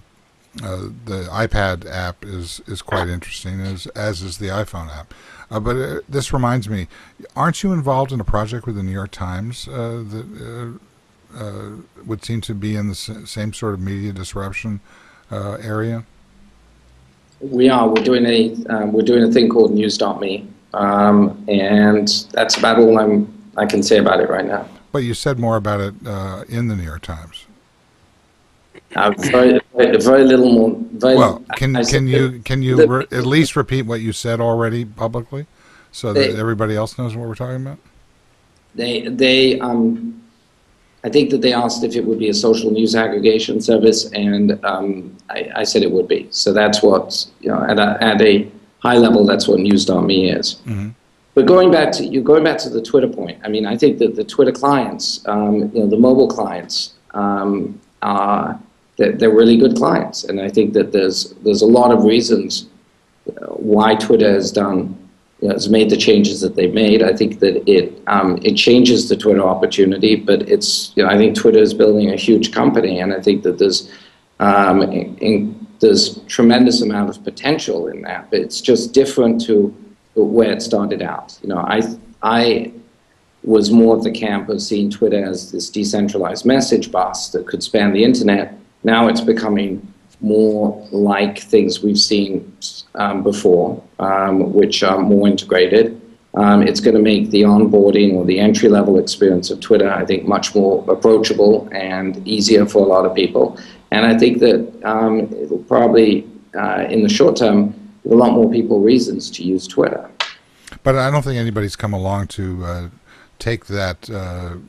iPad app is quite interesting, as is the iPhone app. But this reminds me, aren't you involved in a project with the New York Times that would seem to be in the same sort of media disruption area? We are. We're doing a thing called News.me, and that's about all I can say about it right now. But you said more about it in the New York Times. Very little more. Well, can you at least repeat what you said already publicly, so that everybody else knows what we're talking about? I think that they asked if it would be a social news aggregation service, and I said it would be. So that's what, at a high level, that's what News.me is. Mm-hmm. But going back to the Twitter point, I mean, I think that the Twitter clients, the mobile clients, they're really good clients, and I think that there's a lot of reasons why Twitter has made the changes that they've made. I think that it changes the Twitter opportunity, but I think Twitter is building a huge company, and I think that there's tremendous amount of potential in that. But it's just different to where it started out. I was more of the camp of seeing Twitter as this decentralized message bus that could span the internet. Now it's becoming more like things we've seen before, which are more integrated. It's going to make the onboarding or the entry-level experience of Twitter, I think, much more approachable and easier for a lot of people. And I think that it'll probably, in the short term, give a lot more people reasons to use Twitter. But I don't think anybody's come along to take that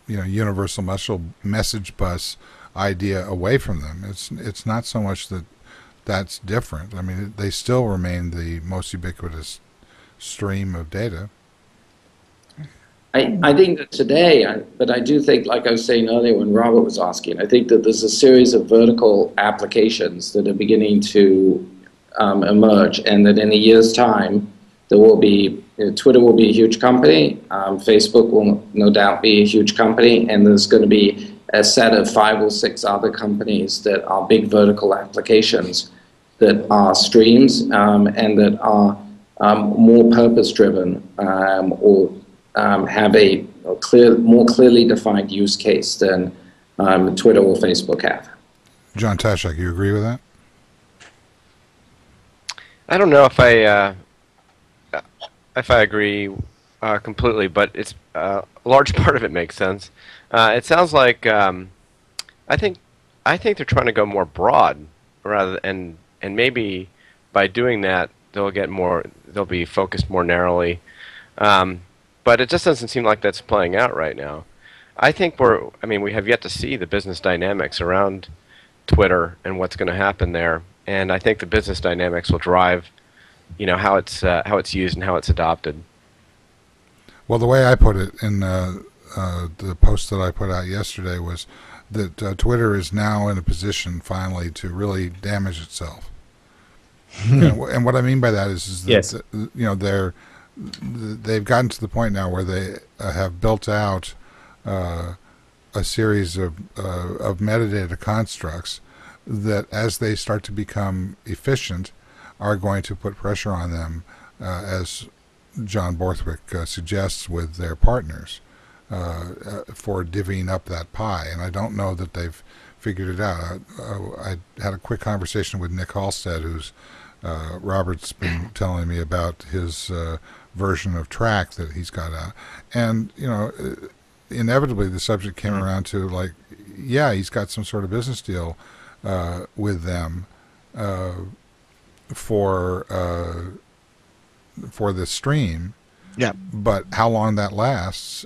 universal message bus idea away from them. It's not so much that that's different. I mean, they still remain the most ubiquitous stream of data. I think that today, but I do think, like I was saying earlier when Robert was asking, I think that there's a series of vertical applications that are beginning to emerge, and that in a year's time, there will be, Twitter will be a huge company, Facebook will no doubt be a huge company, and there's going to be a set of 5 or 6 other companies that are big vertical applications that are streams and that are more purpose-driven or have a more clearly defined use case than Twitter or Facebook have. John Taschek, you agree with that? I don't know if I agree completely, but it's a large part of it makes sense. It sounds like I think they're trying to go more broad rather and maybe by doing that they'll be focused more narrowly. But it just doesn't seem like that's playing out right now. I think we have yet to see the business dynamics around Twitter and what's going to happen there, and I think the business dynamics will drive, how it's used and how it's adopted. Well, the way I put it in the post that I put out yesterday was that Twitter is now in a position finally to really damage itself. And what I mean by that is that yes. They've gotten to the point now where they have built out a series of metadata constructs that, as they start to become efficient, are going to put pressure on them, as John Borthwick suggests with their partners, for divvying up that pie. And I don't know that they've figured it out. I had a quick conversation with Nick Halstead, who's Robert's been telling me about his version of Track that he's got out. And, inevitably the subject came around to, like, yeah, he's got some sort of business deal with them for the stream. Yeah. But how long that lasts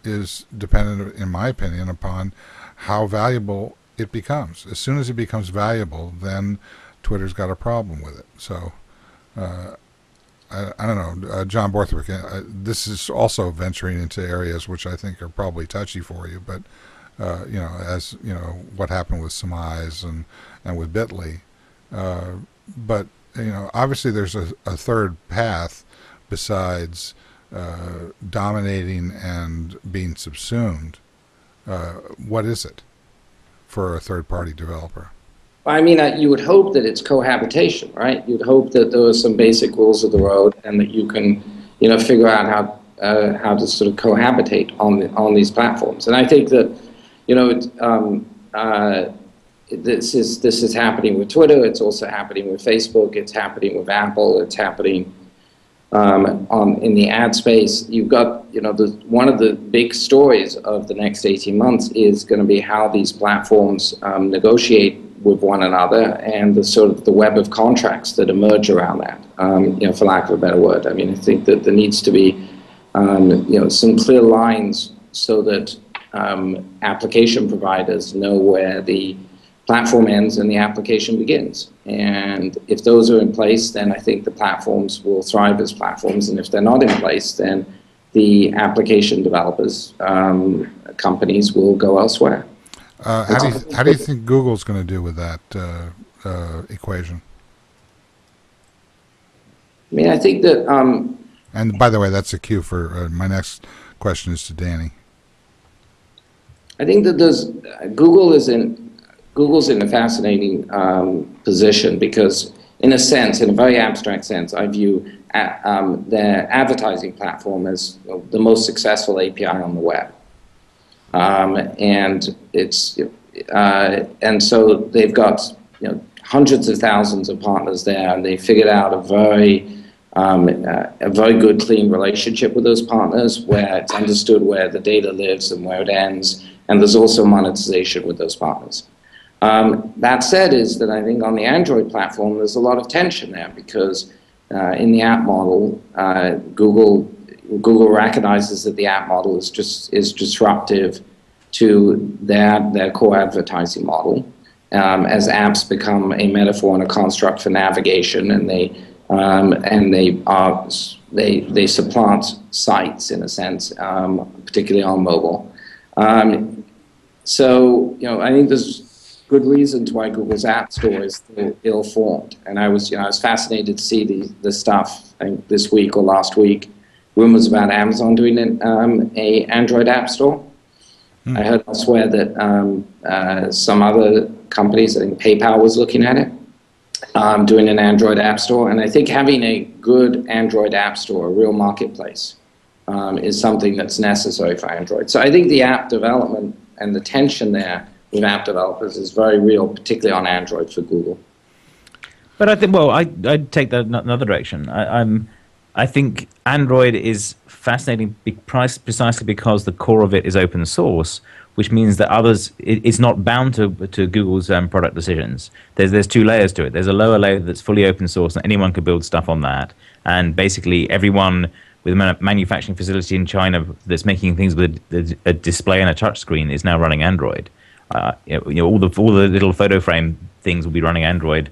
is dependent, in my opinion, upon how valuable it becomes. As soon as it becomes valuable, then Twitter's got a problem with it. So, I don't know, John Borthwick, this is also venturing into areas which I think are probably touchy for you, but, as, what happened with Surmise and with Bitly. But, obviously there's a third path besides dominating and being subsumed. What is it for a third-party developer? I mean, you would hope that it's cohabitation, right? You'd hope that there are some basic rules of the road, and that you can, figure out how to sort of cohabitate on these platforms. And I think that, this is happening with Twitter. It's also happening with Facebook. It's happening with Apple. It's happening in the ad space. You've got, one of the big stories of the next 18 months is going to be how these platforms negotiate with one another, and the sort of the web of contracts that emerge around that, for lack of a better word. I mean, I think that there needs to be, some clear lines so that application providers know where the platform ends and the application begins. And if those are in place, then I think the platforms will thrive as platforms. And if they're not in place, then the application developers, companies will go elsewhere. How do you think Google's going to do with that equation? I mean, I think that... and by the way, that's a cue for my next question is to Danny. I think that Google's in a fascinating position because, in a sense, in a very abstract sense, I view their advertising platform as the most successful API on the web. And so they've got hundreds of thousands of partners there, and they figured out a very good, clean relationship with those partners, where it's understood where the data lives and where it ends, and there's also monetization with those partners. That said, is that I think on the Android platform there's a lot of tension there because in the app model, Google recognizes that the app model is disruptive to their core advertising model, as apps become a metaphor and a construct for navigation, and they supplant sites in a sense, particularly on mobile. So I think there's good reasons why Google's App Store is ill-formed, and I was fascinated to see the stuff. I think this week or last week, rumors about Amazon doing a Android App Store. I heard elsewhere that some other companies, I think PayPal was looking at it, doing an Android App Store, and I think having a good Android App Store, a real marketplace, is something that's necessary for Android. So I think the app development and the tension there with app developers is very real, particularly on Android for Google. But I think, I'd take that another direction. I think Android is fascinating precisely because the core of it is open source, which means that it's not bound to Google's product decisions. There's two layers to it. There's a lower layer that's fully open source, and anyone could build stuff on that. And basically, everyone with a manufacturing facility in China that's making things with a display and a touch screen is now running Android. All the little photo frame things will be running Android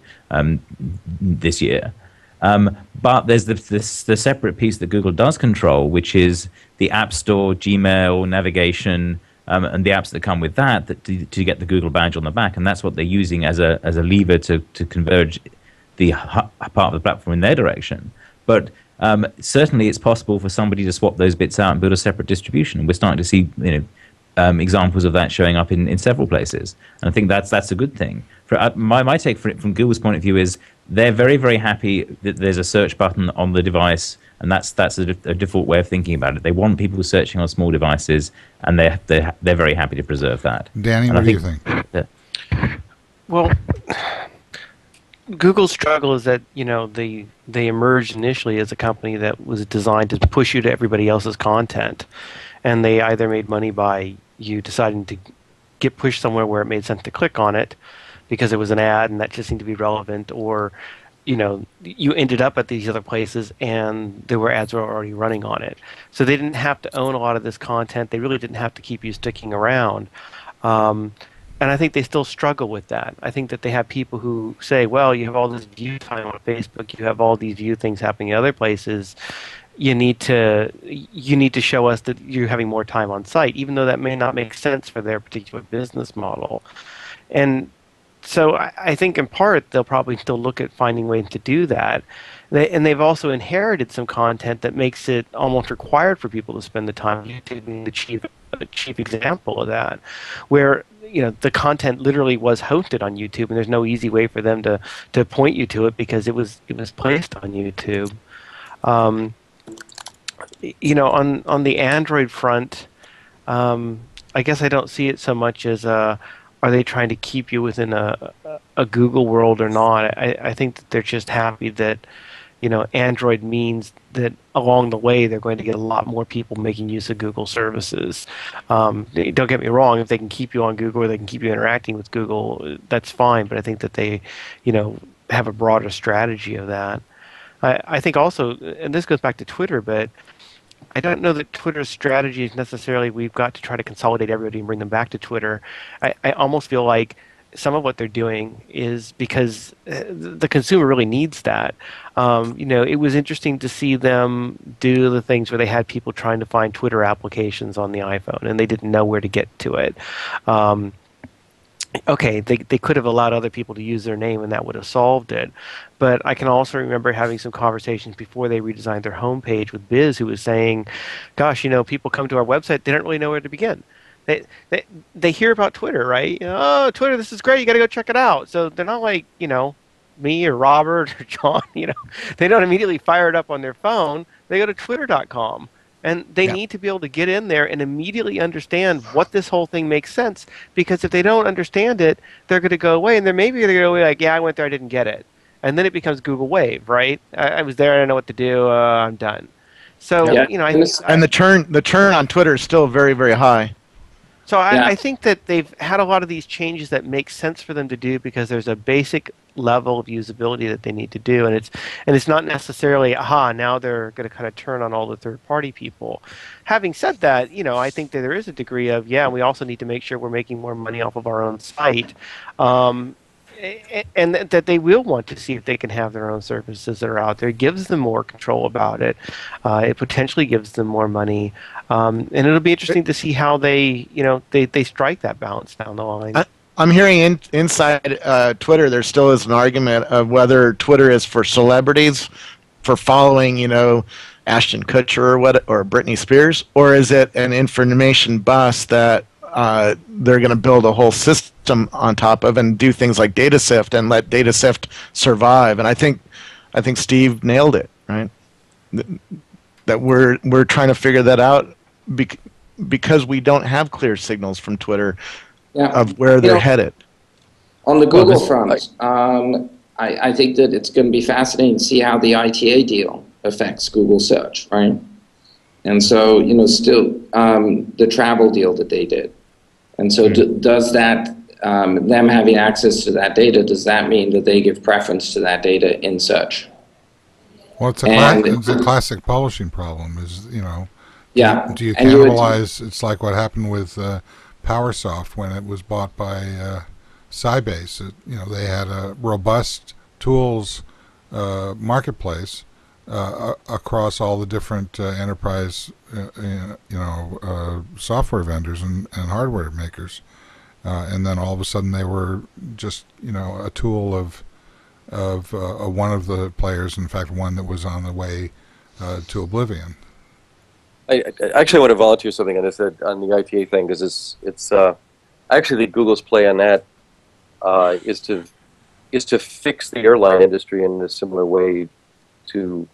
this year. But there's the separate piece that Google does control, which is the App Store, Gmail, navigation, and the apps that come with that to get the Google badge on the back, and that's what they're using as a lever to converge the part of the platform in their direction. But certainly, it's possible for somebody to swap those bits out and build a separate distribution. And we're starting to see examples of that showing up in several places, and I think that's a good thing. My take from Google's point of view is they're very, very happy that there's a search button on the device, and that's a default way of thinking about it. They want people searching on small devices, and they're very happy to preserve that. Danny, what do you think? Well, Google's struggle is that they emerged initially as a company that was designed to push you to everybody else's content, and they either made money by you deciding to get pushed somewhere where it made sense to click on it because it was an ad and that just seemed to be relevant, or you ended up at these other places and there were ads were already running on it. So they didn't have to own a lot of this content. They really didn't have to keep you sticking around. And I think they still struggle with that. I think that they have people who say, well, you have all this view time on Facebook, you have all these view things happening in other places. You need to show us that you're having more time on site, even though that may not make sense for their particular business model. And so I think in part they'll probably still look at finding ways to do that. And they've also inherited some content that makes it almost required for people to spend the time. YouTube being the chief example of that, where the content literally was hosted on YouTube, and there's no easy way for them to point you to it because it was placed on YouTube. On the Android front, I guess I don't see it so much as are they trying to keep you within a Google world or not. I think that they're just happy that Android means that along the way they're going to get a lot more people making use of Google services. Don't get me wrong, if they can keep you on Google or they can keep you interacting with Google, that's fine, but I think that they have a broader strategy of that. I think also, and this goes back to Twitter, but I don't know that Twitter's strategy is necessarily we've got to try to consolidate everybody and bring them back to Twitter. I almost feel like some of what they're doing is because the consumer really needs that. It was interesting to see them do the things where they had people trying to find Twitter applications on the iPhone and they didn't know where to get to it. Okay, they could have allowed other people to use their name and that would have solved it. But I can also remember having some conversations before they redesigned their homepage with Biz, who was saying, gosh, people come to our website, they don't really know where to begin. They hear about Twitter, right? Oh, Twitter, this is great, you got to go check it out. So they're not like, me or Robert or John, they don't immediately fire it up on their phone. They go to twitter.com. And they need to be able to get in there and immediately understand what this whole thing makes sense. Because if they don't understand it, they're going to go away. And then maybe they're going to go away like, yeah, I went there, I didn't get it. And then it becomes Google Wave, right? I was there, I don't know what to do, I'm done. So, and the churn on Twitter is still very, very high. So I think that they've had a lot of these changes that make sense for them to do because there's a basic level of usability that they need to do, and it's not necessarily now they're going to kind of turn on all the third-party people. Having said that, I think that there is a degree of we also need to make sure we're making more money off of our own site, and that they will want to see if they can have their own services that are out there. It gives them more control about it. It potentially gives them more money. And it'll be interesting to see how they strike that balance down the line. I'm hearing inside Twitter there still is an argument of whether Twitter is for celebrities, for following, Ashton Kutcher or Britney Spears, or is it an information bus that they're going to build a whole system on top of and do things like data sift and let data sift survive. And I think Steve nailed it, right? That we're trying to figure that out because we don't have clear signals from Twitter of where they're headed. On the Google front, I think that it's going to be fascinating to see how the ITA deal affects Google search, right? And so, still the travel deal that they did. And so does that, them having access to that data, does that mean that they give preference to that data in search? Well, it's a classic publishing problem do you cannibalize? It's like what happened with PowerSoft when it was bought by Sybase. They had a robust tools marketplace across all the different enterprise software vendors and hardware makers, and then all of a sudden they were just a tool of one of the players, in fact one that was on the way to oblivion. I actually want to volunteer something on this on the ITA thing, because it's actually Google's play on that is to fix the airline industry in a similar way to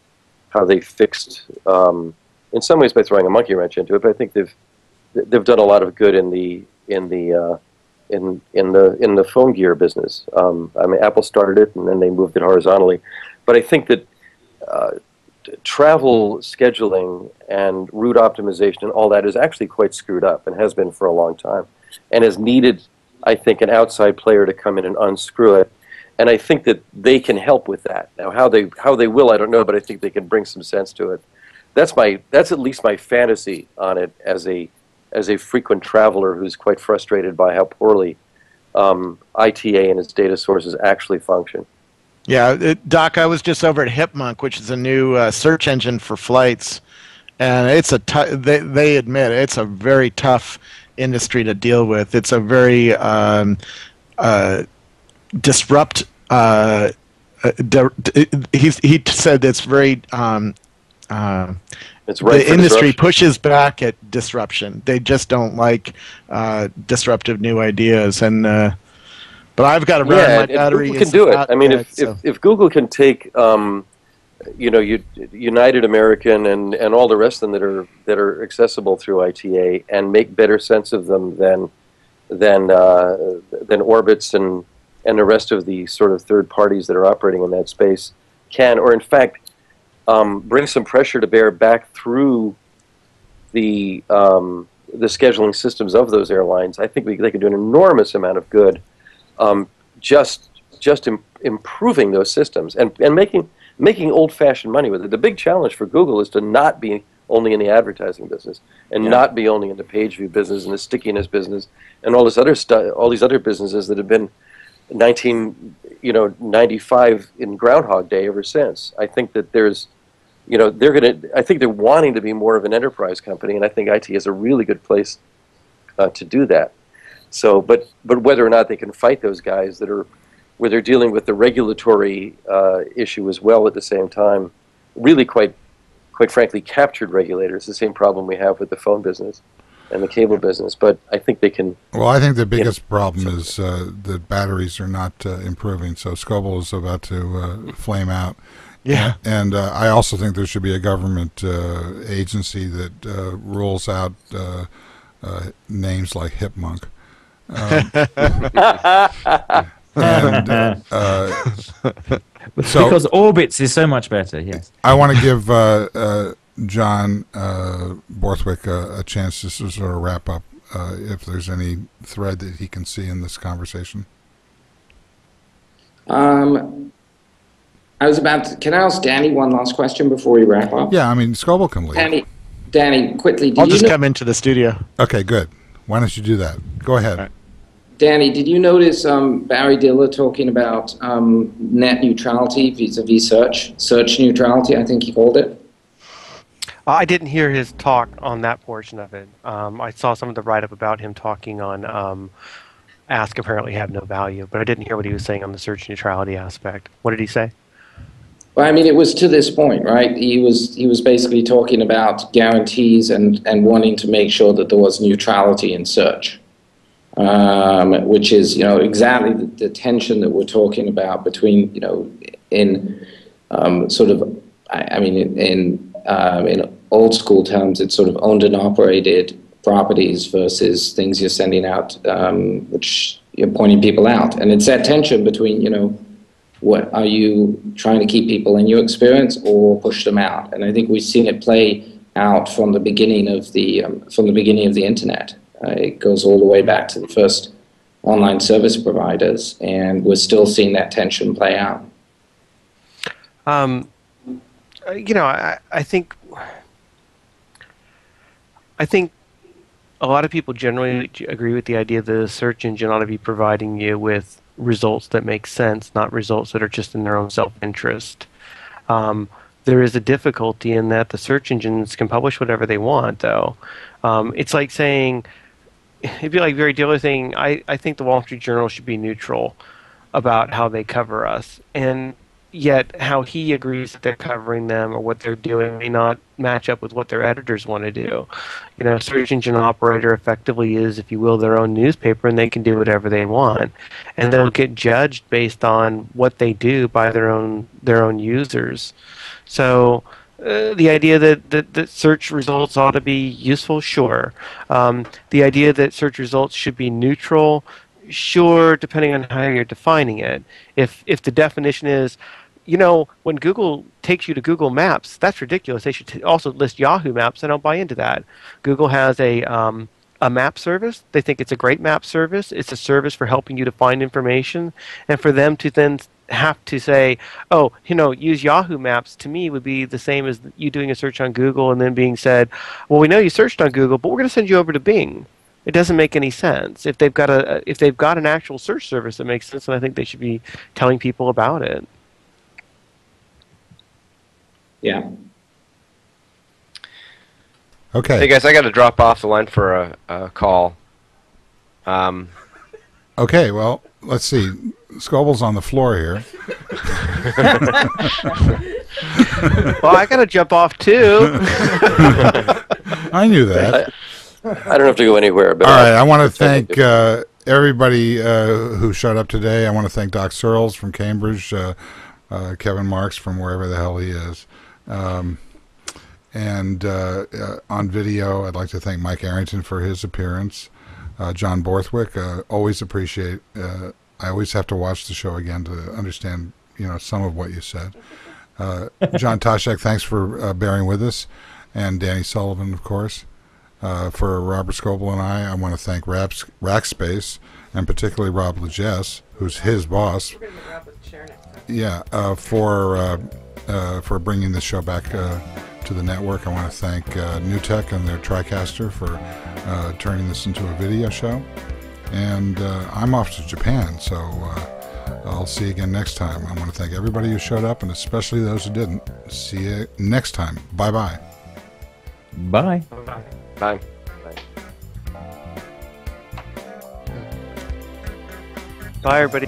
how they fixed, in some ways by throwing a monkey wrench into it, but I think they've done a lot of good in the phone gear business. Apple started it and then they moved it horizontally, but I think that travel scheduling and route optimization and all that is actually quite screwed up and has been for a long time. and has needed, I think, an outside player to come in and unscrew it. And I think that they can help with that. Now, how they will, I don't know, but I think they can bring some sense to it. That's at least my fantasy on it as a frequent traveler who's quite frustrated by how poorly ITA and its data sources actually function. Yeah, Doc, I was just over at Hipmunk, which is a new search engine for flights, and it's they admit it's a very tough industry to deal with. It's a very disrupt. He said it's very. It's right. The industry pushes back at disruption. They just don't like disruptive new ideas, and but I've got to run my battery. Google can do it. I mean, if Google can take United American and all the rest of them that are accessible through ITA and make better sense of them than Orbitz and the rest of the sort of third parties that are operating in that space can, or in fact, bring some pressure to bear back through the scheduling systems of those airlines. I think they can do an enormous amount of good, just improving those systems and making old-fashioned money with it. The big challenge for Google is to not be only in the advertising business and not be only in the page view business and the stickiness business and all this other stuff, all these other businesses that have been 1995 in Groundhog Day ever since. I think that there's, I think they're wanting to be more of an enterprise company, and I think IT is a really good place to do that. So, but whether or not they can fight those guys where they're dealing with the regulatory issue as well at the same time, really quite frankly, captured regulators. The same problem we have with the phone business and the cable business, but I think they can. Well, I think the biggest problem is the batteries are not improving. So Scoble is about to flame out. Yeah, and I also think there should be a government agency that rules out names like Hipmunk. Because Orbitz is so much better. Yes, I want to give John Borthwick a chance to sort of wrap up if there's any thread that he can see in this conversation. I was about to, can I ask Danny one last question before we wrap up? Yeah, I mean, Scoble can leave. Danny, quickly. I'll just come into the studio. Okay, good. Why don't you do that? Go ahead. Right. Danny, did you notice Barry Diller talking about net neutrality vis-a-vis search neutrality, I think he called it? I didn't hear his talk on that portion of it. I saw some of the write-up about him talking on Ask apparently have no value, but I didn't hear what he was saying on the search neutrality aspect. What did he say? Well, I mean, it was to this point, right? He was basically talking about guarantees and wanting to make sure that there was neutrality in search, which is, exactly the tension that we're talking about between, in sort of, I mean, in old school terms, it's sort of owned and operated properties versus things you're sending out, which you're pointing people out, and it's that tension between, what are you trying to keep people in your experience or push them out? And I think we've seen it play out from the beginning of the internet. It goes all the way back to the first online service providers, and we're still seeing that tension play out. I think a lot of people generally agree with the idea that the search engine ought to be providing you with results that make sense, not results that are just in their own self-interest. There is a difficulty in that the search engines can publish whatever they want, though. It's like saying, it'd be like Barry Diller saying, I think the Wall Street Journal should be neutral about how they cover us. And yet how he agrees that they're covering them or what they're doing may not match up with what their editors want to do. Search engine operator effectively is, if you will, their own newspaper, and they can do whatever they want, and they'll get judged based on what they do by their own users. So the idea that search results ought to be useful, sure. The idea that search results should be neutral, sure, depending on how you're defining it. If the definition is, when Google takes you to Google Maps, that's ridiculous. They should also list Yahoo Maps. I don't buy into that. Google has a a map service. They think it's a great map service. It's a service for helping you to find information, and for them to then have to say, oh, use Yahoo Maps, to me would be the same as you doing a search on Google and then being said, well, we know you searched on Google, but we're going to send you over to Bing. It doesn't make any sense. If they've got an actual search service that makes sense, then I think they should be telling people about it. Yeah. Okay. Hey guys, I got to drop off the line for a call. Okay, well, let's see. Scoble's on the floor here. Well, I got to jump off too. I knew that. I don't have to go anywhere. But all right, I want to thank everybody who showed up today. I want to thank Doc Searls from Cambridge, Kevin Marks from wherever the hell he is. And on video, I'd like to thank Mike Arrington for his appearance. John Borthwick, always appreciate. I always have to watch the show again to understand, some of what you said. John Taschek, thanks for bearing with us, and Danny Sullivan, of course. For Robert Scoble and I want to thank Rackspace, and particularly Rob Legess, who's his boss. We're going to wrap with Chair next time. Yeah, for bringing this show back to the network. I want to thank NewTek and their TriCaster for turning this into a video show. And I'm off to Japan, so I'll see you again next time. I want to thank everybody who showed up, and especially those who didn't. See you next time. Bye-bye. Bye. Bye. Bye. Bye, everybody.